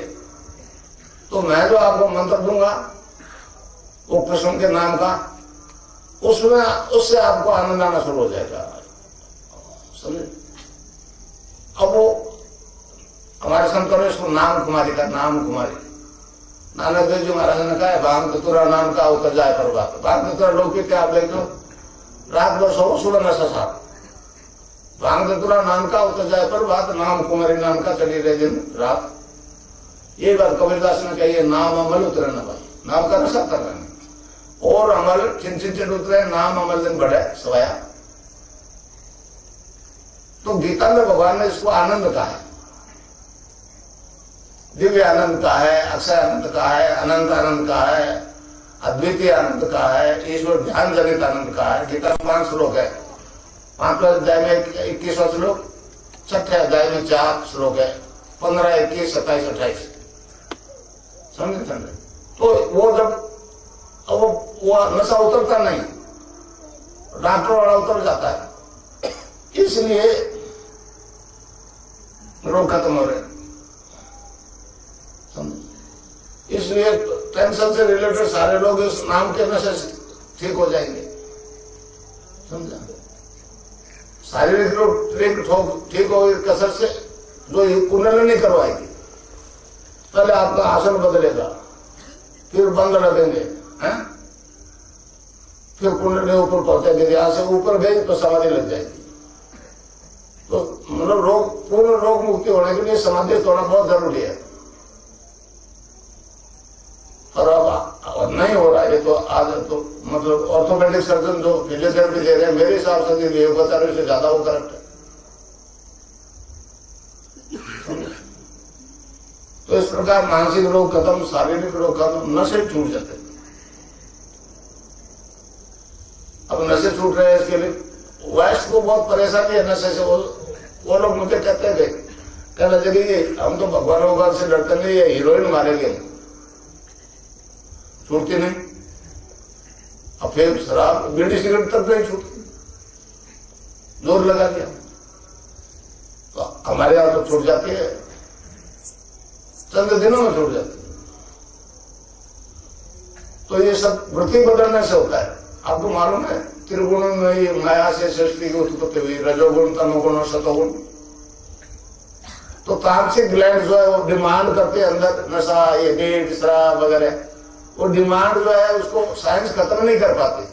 तो मैं जो आपको मंत्र दूंगा वो कृष्ण के नाम का, उससे आपको आनंद आना शुरू हो जाएगा, समझे। अब वो हमारे संतों ने इसको नाम कुमारी का, नाम कुमारी। नानक देव जी महाराज ने कहा है भांग तुरा नाम का उतर जाए पर बात। भांग तुरा लोग क्या आप देख लो, रात भर सो सुबह नशा साथ। भांग तुरा नाम का उतर जाए पर बात, नाम कुमारी नाम का चली रहे दिन रात। ये बात कबीरदास ने कही है, नाम अमल उतरे न भाई, नाम का नशा कर रहे हैं। और अमल चिंचित उतरे, नाम अमल दिन बढ़े सवाया। तो गीता में भगवान ने इसको आनंद कहा है, दिव्य आनंद कहा है, अक्षय आनंद कहा है, अनंत आनंद कहा है, अद्वितीय आनंद कहा है, ईश्वर ध्यान जनित आनंद कहा है। गीता में 5 श्लोक है, 5वें अध्याय में 21वां श्लोक, 6ठे अध्याय में 4 श्लोक है, 15, 21, 27, 28। समझे। तो वो जब वो नशा उतरता नहीं, डॉक्टर वाला उतर जाता है, इसलिए रोग खत्म हो रहे। इसलिए टेंशन से रिलेटेड सारे लोग इस नाम के नशे से ठीक हो जाएंगे, समझा। शारीरिक रोग ठीक हो कसरत से, जो कुंडलिनी करवाएगी, पहले आपका आसन बदलेगा, फिर बंद रखेंगे, हैं? फिर कुंडली ऊपर पहुंचेगी, यहां से ऊपर गई तो समाधि लग जाएगी। तो मतलब पूर्ण रोग मुक्ति होने के लिए समाधि तोड़ना बहुत जरूरी है। और अब नहीं हो रहा है तो आज तो मतलब ऑर्थोपेडिक सर्जन जो फिजियोथेरेपी दे रहे हैं, मेरे हिसाब से योगाचार्य से ज्यादा वो करेक्ट है। तो इस प्रकार मानसिक रोग खत्म, शारीरिक रोग खत्म, नशे छूट जाते। अब नशे छूट रहे हैं, इसके लिए वेस्ट को बहुत परेशानी है नशे से। वो लोग मुझे कहते थे, कहने लगे हम तो भगवान भगवान से डरते नहीं, ये हीरोइन मारेंगे, छूटती नहीं। अब फिर शराब बीड़ी सिगरेट तक नहीं छूटती, जोर लगा दिया। तो हमारे यहां तो छूट जाती है, चंद दिनों में छूट जाती है। तो ये सब वृत्ति बदलने से होता है। आपको मालूम है त्रिगुणों में ये माया से सृष्टि की उत्पत्ति हुई, रजोगुण, तमोगुण और सतोगुण। तो तामसिक ग्लैंड जो है वो डिमांड करते हैं अंदर नशा, ये मीट, शराब वगैरह। वो डिमांड जो है उसको साइंस खत्म नहीं कर पाती,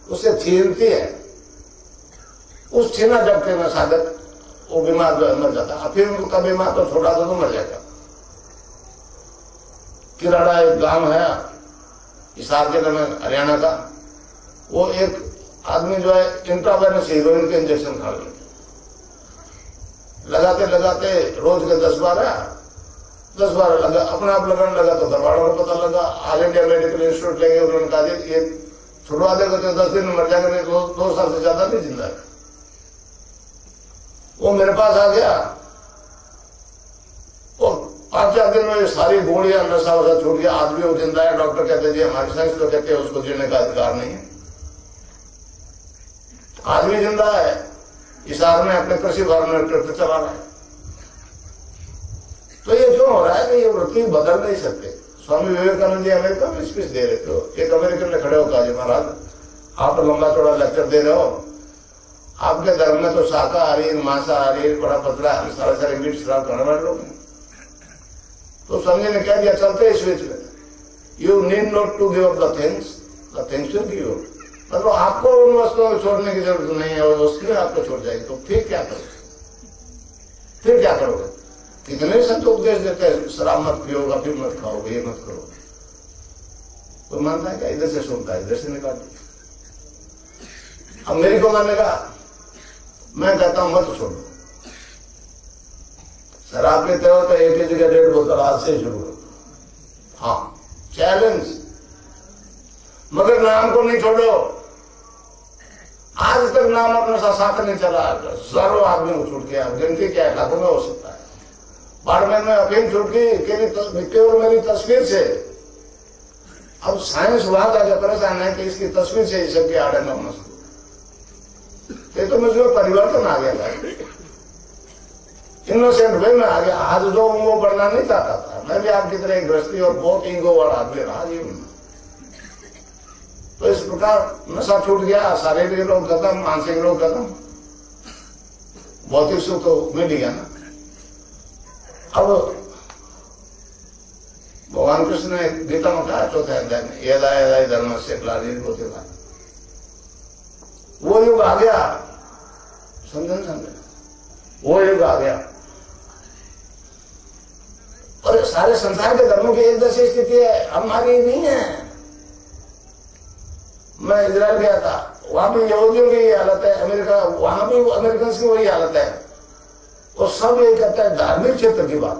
उसे छीनती है। उस छीना झपटे में साधक वो बीमार जो है मर जाता है। फिर उनका बीमार तो छोटा तो मर जाएगा। किराड़ा एक गांव है हिसार जिले में, हरियाणा का। वो एक आदमी जो है इंट्रावेनस हीरोइन के इंजेक्शन खा लिया, लगाते लगाते रोज के 10-12 लगा, अपने आप लगाने लगा। तो दरबारों को पता लगा, ऑल इंडिया मेडिकल इंस्टीट्यूट लेंगे, उन्होंने कहा ये छुड़वा देगा तो 10 दिन में मर जाएगा, नहीं तो 2 साल से ज्यादा नहीं जिंदा है। वो मेरे पास आ गया, वो 5-4 दिन में सारी गोलियां नशा वशा छूट गया, आदमी वो जिंदा है। डॉक्टर कहते जी हमारी साइंस तो कहते हैं उसको जीने का अधिकार नहीं है। आदमी जिंदा है, हिसार में अपने कृषि फार्म में ट्रैक्टर चला रहा है। तो ये क्यों हो रहा है कि ये वृत्ति बदल नहीं सकते। स्वामी विवेकानंद जी अमेरिका में स्पीच दे रहे थे। एक अमेरिकन ने खड़े होकर कहा, जी महाराज आप तो लंबा चौड़ा लेक्चर दे रहे हो, आपके धर्म में तो शाकाहारी, मांसाहारी, बड़ा पतला, सारे मीट शराब खाने वाले लोग हैं। तो स्वामी ने कह दिया चलते इस बीच में, you need not to give up the things will give up. मतलब आपको उन वस्तुओं को छोड़ने की जरूरत नहीं है, वो वस्तुएं आपको छोड़ जाएगी। तो फिर क्या करोगे? फिर क्या करोगे? कितने संत उपदेश देते हैं, शराब मत पियोगा, फिर मत खाओगे, ये मत करो। तो मानता है क्या? इधर से सुनता है, इधर से निकाल दिया। अब मेरी को मानने का, मैं कहता हूं मत छोड़ो। शराब पीते हो तो एक ही जगह 1.5 बोतल आज से शुरू करो। हाँ, चैलेंज। मगर नाम को नहीं छोड़ो। आज तक नाम अपने साथ नहीं चला, हजारों आदमी को छूट गया, गिनती क्या है, लाखों में हो सकता है। बाड़मेर में अफीम छूट गई केवल मेरी तस्वीर से। अब साइंस वहां जाकर परेशान है कि इसकी तस्वीर से ही सबके आड़े में मस्त। ये तो मुझे परिवर्तन आ गया भाई, इनोसेंट वे में आ गया। आज जो वो बढ़ना नहीं चाहता था, मैं भी आपकी तरह एक गृहस्थी और बहुत ईगो वाला आदमी रहा जीवन। तो इस प्रकार नशा छूट गया, शारीरिक रोग खत्म, मानसिक रोग खत्म, भौतिक सुख तो मिल गया ना। अब भगवान कृष्ण ने गीता में कहा 4th अध्याय में, यदा यदा धर्म से ग्लानिर्भूते भारत। वो युग आ गया, समझे, वो युग आ गया। और सारे संसार के धर्मों की एक जैसी स्थिति है, हमारी नहीं है। मैं इजराइल गया था, वहां भी यहूदियों की हालत है, अमेरिका, वहां भी अमेरिकन की वही हालत है। और सब यही कहता है धार्मिक क्षेत्र की बात।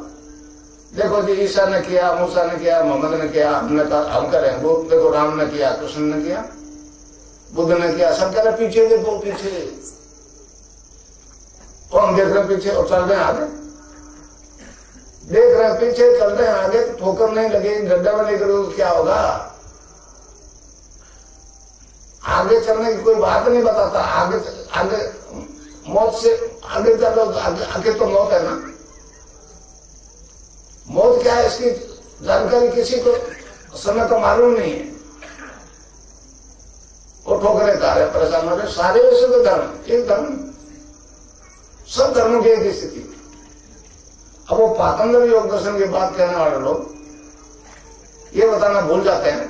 देखो जी, ईसा ने किया, मूसा ने किया, मोहम्मद ने किया, हमने कहा हम करें। वो देखो, राम ने किया, कृष्ण ने किया, बुद्ध ने किया, सब कह रहे पीछे देखो पीछे। और हम देख रहे हैं पीछे और चल रहे हैं आगे। देख रहे हैं पीछे, चल रहे हैं आगे। ठोकर नहीं लगेगी, गड्ढा में नहीं करोगे क्या होगा? आगे चलने की कोई बात नहीं बताता। आगे आगे मौत से आगे चलो, आगे तो मौत है ना। मौत क्या है इसकी जानकारी किसी को समय का मालूम नहीं है। वो ठोकरे खा रहे, परेशान हो रहे। सारे वैसे तो धर्म एक धर्म, सब धर्मों की एक स्थिति। अब वो पातंजल योग दर्शन की बात कहने वाले लोग ये बताना भूल जाते हैं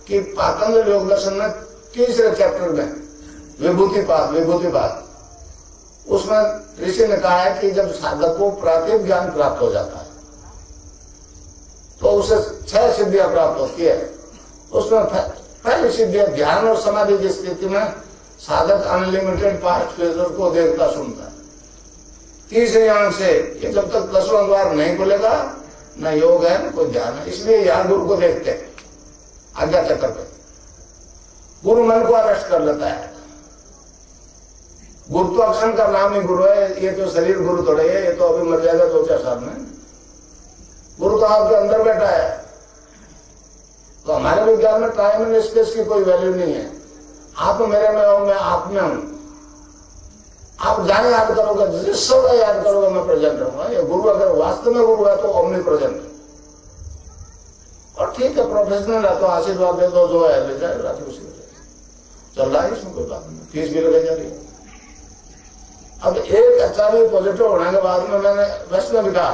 कि पातंजल योग दर्शन में तीसरे चैप्टर में विभूतिपाद उसमें ऋषि ने कहा है कि जब साधक को प्रातिभ ज्ञान प्राप्त हो जाता है तो उसे 6 सिद्धियां प्राप्त होती है। उसमें पहली सिद्धि ध्यान और समाधि की स्थिति में साधक अनलिमिटेड पास्ट फेजर को देखता सुनता है। तीसरी आंख से ये जब तक 10वां द्वार नहीं खुलेगा न योग है न कोई ध्यान है, इसलिए यहां गुरु को देखते हैं आज्ञा चक्कर पे। गुरु मन को अरेस्ट कर लेता है। गुरुत्वाकर्षण का नाम ही गुरु है, ये तो शरीर गुरु थोड़े है, ये तो अभी मर जाएगा 2-4 साल में। गुरु तो आपके अंदर बैठा है। तो हमारे विज्ञान में टाइम एंड स्पेस की कोई वैल्यू नहीं है। आप मेरे में हो, मैं आप में हूं। आप जाने याद करोगे, जिस समय याद करोगे मैं प्रेजेंट रहूंगा। ये गुरु अगर वास्तव में गुरु है तो ओमनी प्रेजेंट है। और ठीक है, प्रोफेशनल है तो आशीर्वाद दे दो, जो है ले जाए, रात उसी चल रहा है, इसमें कोई बात नहीं, फीस भी लगाई जा रही है। अब एक HIV पॉजिटिव होने के बाद में मैंने वेस्ट में लिखा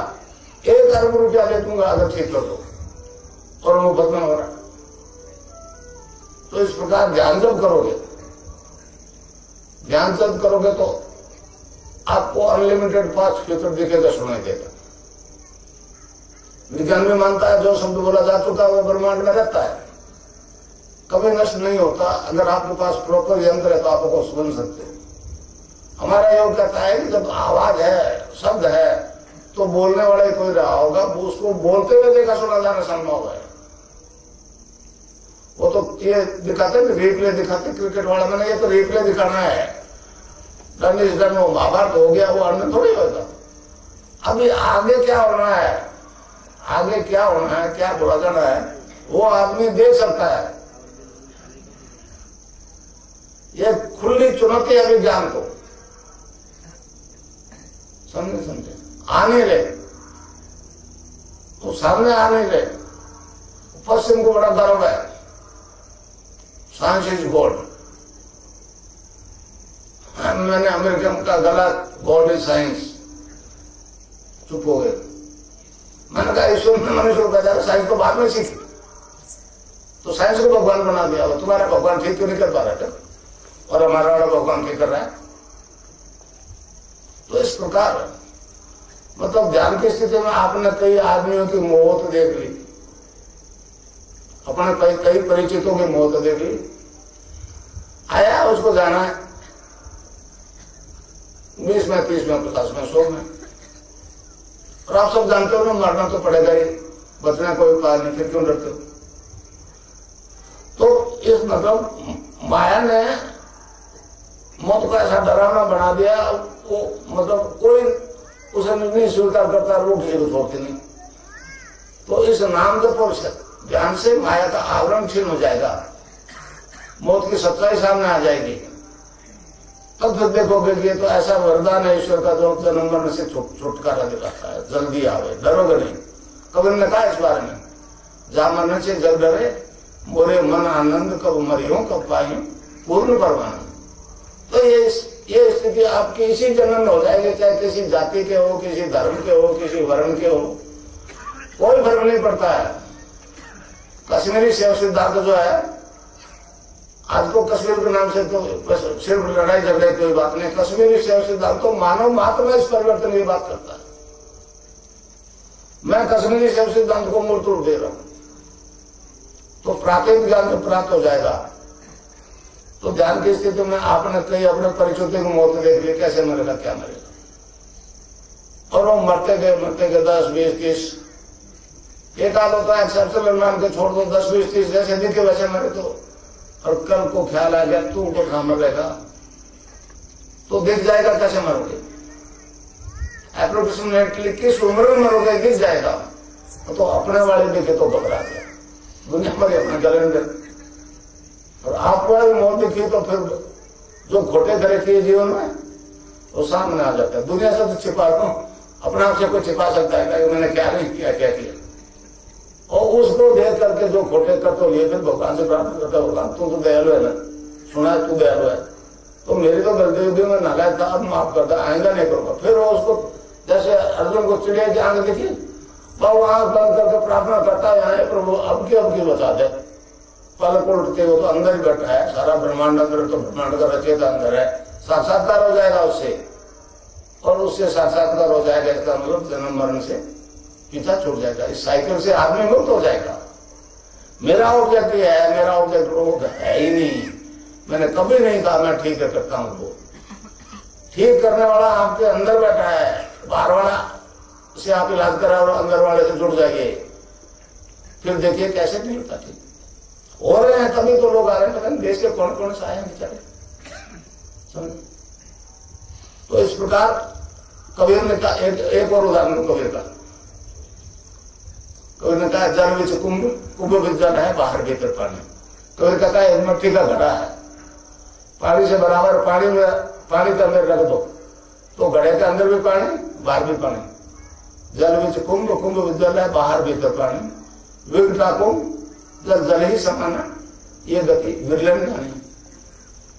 1 अरब रुपया दे दूंगा अगर ठीक कर दो, और वो बदनाम हो रहा है। तो इस प्रकार ध्यान जब करोगे तो आपको अनलिमिटेड पास्ट फ्यूचर दिखेगा, सुनाई देगा। विज्ञान भी मानता है जो शब्द बोला जा चुका है वो ब्रह्मांड में रहता है, कभी नष्ट नहीं होता। अगर आपके पास प्रॉपर यंत्र है तो आप उसको सुन सकते हो। हमारा योग कहता है कि जब आवाज है, शब्द है, तो बोलने वाला ही कोई रहा होगा, उसको बोलते हुए देखा सुना जाना संभव है। वो तो ये दिखाते रिप्ले दिखाते क्रिकेट वाला, मैंने ये तो रिप्ले दिखाना है, डन इज डन, वो महाभारत हो गया, वो अन्य थोड़ी होगा। अभी आगे क्या होना है, आगे क्या होना है, क्या बोला जाना है, वो आदमी देख सकता है। ये खुली चुनौती है विज्ञान को, समझे आने ले तो सामने आने ले। पश्चिम को बड़ा गर्व है, साइंस इज गॉड। मैंने अमेरिकन का गलत, गॉड इज साइंस, चुप हो गए। मैंने कहा ईश्वर ने मनुष्य को पैदा, साइंस को बाद में सीखी, तो साइंस को भगवान बना दिया। तुम्हारा भगवान ठीक क्यों नहीं कर पा रहा था, और हमारा वाला भगवान ठीक कर रहा है। तो इस प्रकार मतलब ध्यान की स्थिति में आपने कई आदमियों की मौत देख ली, अपने कई परिचितों की मौत देख ली। आया उसको जाना है 20 में, 30 में, 50 में, 100 में, और आप सब जानते हो ना मरना तो पड़ेगा ही, बचना कोई उपाय नहीं, फिर क्यों डरते हो। तो इस मतलब माया ने मौत को ऐसा डरावना बना दिया, वो मतलब कोई उसे नहीं स्वीकार करता, वो किसी को छोड़ती नहीं। तो इस नाम के ध्यान से माया का आवरण छीन हो जाएगा, मौत की सच्चाई सामने आ जाएगी। तब फिर देखोगे कि ये तो ऐसा वरदान है ईश्वर का जो जन्म मरण से छुटकारा दिलाता है, जल्दी आवे, डरोगे नहीं। कबीर ने कहा इस बारे में, जा मरने से जल डरे मोरे मन आनंद, कब मरियो कब पाइयो पूर्ण परमानंद। तो ये स्थिति आपकी इसी जन्म में हो जाएगी, चाहे किसी जाति के हो, किसी धर्म के हो, किसी वर्ण के हो, कोई फर्क नहीं पड़ता है। कश्मीरी शैव सिद्धांत जो है, आज को कश्मीर के नाम से तो सिर्फ लड़ाई झगड़े कोई बात नहीं। कश्मीरी शैव सिद्धांत तो मानव मात्र में इस परिवर्तन की बात करता है। मैं कश्मीरी शैव सिद्धांत को मूल रूप दे रहा हूं, तो प्राकृतिक ज्ञान जब प्राप्त हो जाएगा तो ध्यान की स्थिति में आपने कई अपने परिचितों को मौत देख ली, कैसे मरेगा, क्या मरेगा। और वो मरते गए 10, 20, 30, एक आध होता है एक्सेप्शनल मान के छोड़ दो, 10, 20, 30 जैसे दिखे वैसे मरे। तो और कल को ख्याल आ गया तू उनको कहां मरेगा, तो दिख जाएगा कैसे मरोगे, अप्रोक्सीमेटली किस उम्र में मरोगे दिख जाएगा। तो अपने वाले दिखे तो घबरा गया, दुनिया भर अपने गले में। और आपको मौत दिखी तो फिर जो खोटे करे किए जीवन में वो सामने आ जाता है। दुनिया से तो छिपा दो, अपने आप से कोई छिपा सकता है कि मैंने क्या नहीं किया, क्या किया। और उसको देख करके जो खोटे कर तो लिए, फिर भगवान से प्रार्थना करता है, भगवान तू तो दयालु है ना, सुना है तू दयालु है, तो मेरी तो गलती होगी, मैं नालायक था, अब माफ करता, आएंगा नहीं करूंगा। फिर वो उसको जैसे अर्जुन को चिड़िया की आंख दिखी, वो आंख बंद करके प्रार्थना करता है, प्रभु अब की बता दे। पलक उल्टते हो तो अंदर ही बैठा है, सारा ब्रह्मांड अंदर, तो ब्रह्मांड का रचयिता अंदर है, साक्षात्कार हो जाएगा उससे, और उससे साक्षात्कार हो जाएगा, इसका मतलब जन्म मरण से पीछा छूट जाएगा, इस साइकिल से आदमी मुक्त हो जाएगा। मेरा ऑब्जेक्ट ये है, मेरा ऑब्जेक्ट रोग है ही नहीं। मैंने कभी नहीं कहा मैं ठीक करता हूं, वो ठीक करने वाला आपके अंदर बैठा है, बाहर वाला से आप इलाज करा और अंदर वाले से जुड़ जाइए, फिर देखिए कैसे नहीं होता ठीक हो रहे हैं। तभी तो लोग आ रहे हैं, पता नहीं देश के कौन कौन से आए हैं बेचारे, समझ। तो इस प्रकार कबीर ने कहा, एक और उदाहरण कबीर का, कबीर ने कहा जल विच कुंभ, कुंभ विच जल है, बाहर भीतर पानी। कबीर कहता है एक मिट्टी का घड़ा है, पानी से बराबर पानी के अंदर रख दो तो घड़े के अंदर भी पानी, बाहर भी पानी। जल विच कुंभ, कुंभ विच जल है, बाहर भीतर पानी। विघटा कुंभ, जल ही समाना, ये गति विरले में जानी।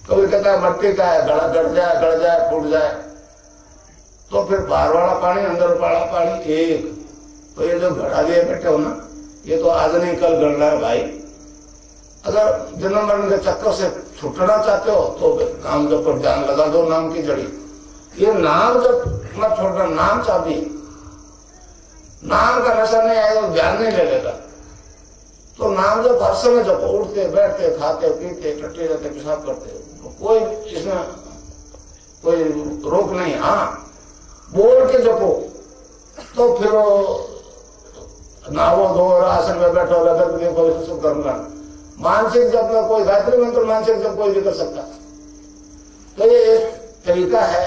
कबीर कहता है मट्टी का है, घड़ा गड़ जाए फूट जाए तो फिर बाहर वाला पानी अंदर वाला पानी एक। तो ये जो घड़ा लिए बैठे हो ना, ये तो आज नहीं कल गड़ना है भाई। अगर जन्म मरण के चक्कर से छुटना चाहते हो तो नाम जप पर ध्यान लगा दो, नाम की जड़ी। ये नाम जब मत छोड़ना, नाम चाबी। नाम का नशा नहीं आएगा तो ध्यान नहीं लगेगा। तो नाम जब हर समय जपो, उठते बैठते खाते पीते टट्टे रहते पेशाब करते, तो कोई इसमें कोई रोक नहीं। हाँ, बोल के जपो तो फिर नावो धो आसन में बैठो, लगन के कोई सब करूंगा। मानसिक जप में कोई गायत्री मंत्र मानसिक जप कोई भी कर सकता। तो ये एक तरीका है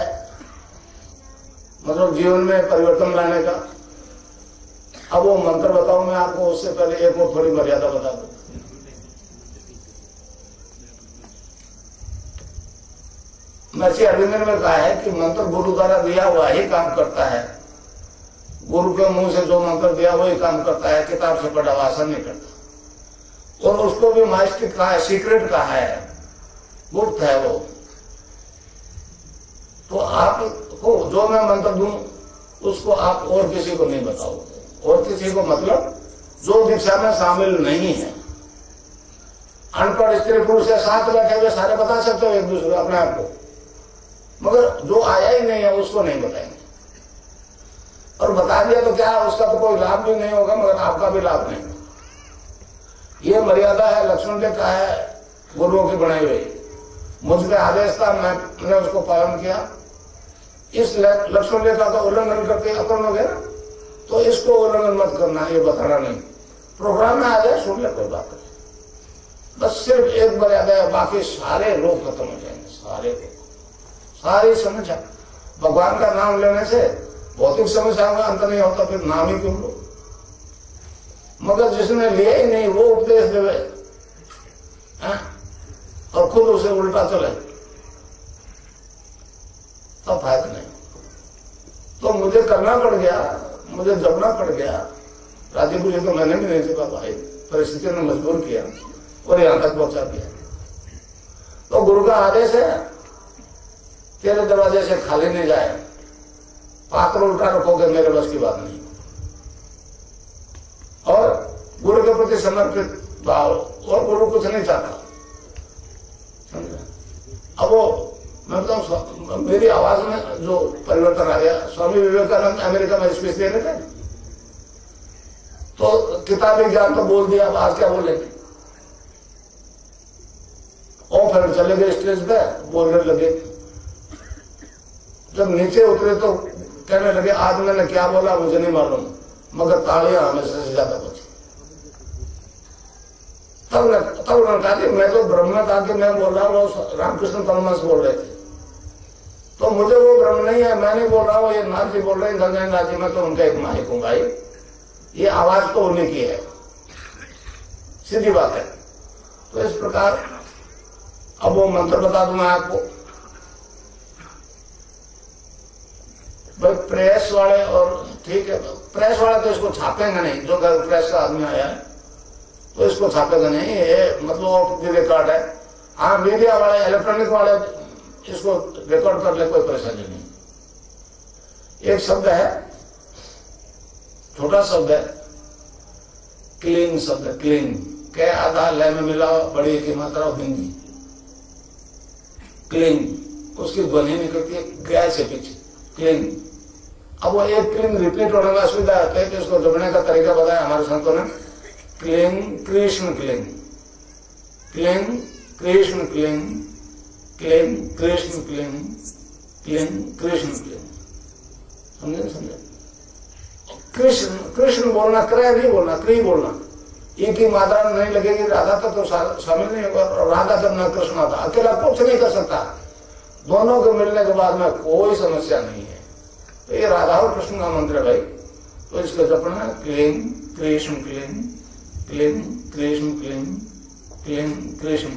मतलब जीवन में परिवर्तन लाने का। अब वो मंत्र बताऊं मैं आपको, उससे पहले एक और थोड़ी मर्यादा बता दूं। महर्षि अरविंद ने कहा है कि मंत्र गुरु द्वारा दिया हुआ ही काम करता है। गुरु के मुंह से जो मंत्र दिया वही काम करता है, किताब से पढ़ा हुआ असर नहीं करता। और उसको भी माइस्टिक कहा है, सीक्रेट कहा है, गुप्त है वो। तो आपको जो मैं मंत्र दूं उसको आप और किसी को नहीं बताओगे। और किसी को मतलब जो दीक्षा में शामिल नहीं है। अनपढ़ स्त्री पुरुष के साथ बैठे हुए सारे बता सकते हो एक दूसरे अपने आप को, मगर जो आया ही नहीं है उसको नहीं बताएंगे। और बता दिया तो क्या, उसका तो कोई लाभ भी नहीं होगा, मगर आपका भी लाभ नहीं। ये मर्यादा है, लक्ष्मण ने कहा है गुरुओं की बनाई हुई। मुझ पे आदेश था, मैंने उसको पालन किया। इस लक्ष्मण रेखा का उल्लंघन करके अपन हो गया, तो इसको उल्लंघन मत करना, ये बताना नहीं। प्रोग्राम में आ जाए सुन ले, कोई बात नहीं। बस सिर्फ एक मर्यादा है, बाकी सारे रोग खत्म हो जाएंगे, सारे सारी समस्या। भगवान का नाम लेने से भौतिक समस्याओं का अंत नहीं होता, फिर नाम ही क्यों लो। मगर जिसने लिया ही नहीं वो उपदेश देवे और खुद उसे उल्टा चले तो फायदा नहीं। तो मुझे करना पड़ गया, मुझे जपना पड़ गया। राजीव जी तो मैंने भी नहीं चुका भाई, परिस्थितियों ने मजबूर किया और यहां तक पहुंचा दिया। तो गुरु का आदेश है तेरे दरवाजे से खाली नहीं जाए, पात्र उल्टा रखोगे मेरे बस की बात नहीं। और गुरु के प्रति समर्पित भाव, और गुरु कुछ नहीं चाहता, समझा। अब वो मतलब मेरी आवाज में जो परिवर्तन आ गया, स्वामी विवेकानंद अमेरिका में स्पीच दे रहे थे, तो किताबी ज्ञान तो बोल दिया, अब आज क्या बोलेंगे। और फिर चले गए स्टेज पे, बोलने लगे। जब नीचे उतरे तो कहने लगे आज मैंने क्या बोला मुझे नहीं मालूम, मगर तालियां हमेशा से ज्यादा बची। तब उन्होंने कहा कि मैं तो ब्रह्म था कि मैं बोल रहा हूँ, वो रामकृष्ण परमहंस बोल रहे थे, तो मुझे वो ब्रह्म नहीं है, मैं नहीं बोल रहा हूँ, ये नाथ जी बोल रहे हैं, गंगानाथ जी, मैं तो उनका एक माहिक हूँ भाई। ये आवाज तो उन्हीं की है, सीधी बात है। तो इस प्रकार अब वो मंत्र बता दूं मैं आपको। भाई प्रेस वाले, और ठीक है प्रेस वाले तो इसको छापेंगे नहीं, जो प्रेस का आदमी आया है तो इसको छापेगा नहीं, ये मतलब रिकॉर्ड है। हाँ मीडिया वाले, इलेक्ट्रॉनिक वाले इसको रिकॉर्ड कर ले, कोई परेशानी नहीं। एक शब्द है, छोटा शब्द है, क्लीन शब्द, क्लीन के आधा लय में मिला बड़ी की मात्रा हिंदी, क्लीन, उसकी ध्वनि निकलती है गै से पीछे, क्लीन। अब वो एक क्लीन रिपीट होने में असुविधा है कि उसको जपने का तरीका बताया हमारे संतों ने। क्लीन कृष्ण क्लीन, क्लीन कृष्ण क्लीन, क्लीन कृष्ण क्लीन, क्लीन कृष्ण क्लीन। समझे समझे? कृष्ण कृष्ण बोलना, क्रय नहीं बोलना, क्री बोलना। एक ही मात्रा नहीं लगेगी, राधा का तो शामिल नहीं होगा। राधा जब न कृष्ण आता, अकेला कुछ नहीं कर सकता। दोनों के मिलने के बाद में कोई समस्या नहीं है। तो ये राधा और कृष्ण का मंत्र है भाई। तो इसका जपना क्लीन कृष्ण क्लीन, क्लीन कृष्ण क्लीन, क्लीन कृष्ण।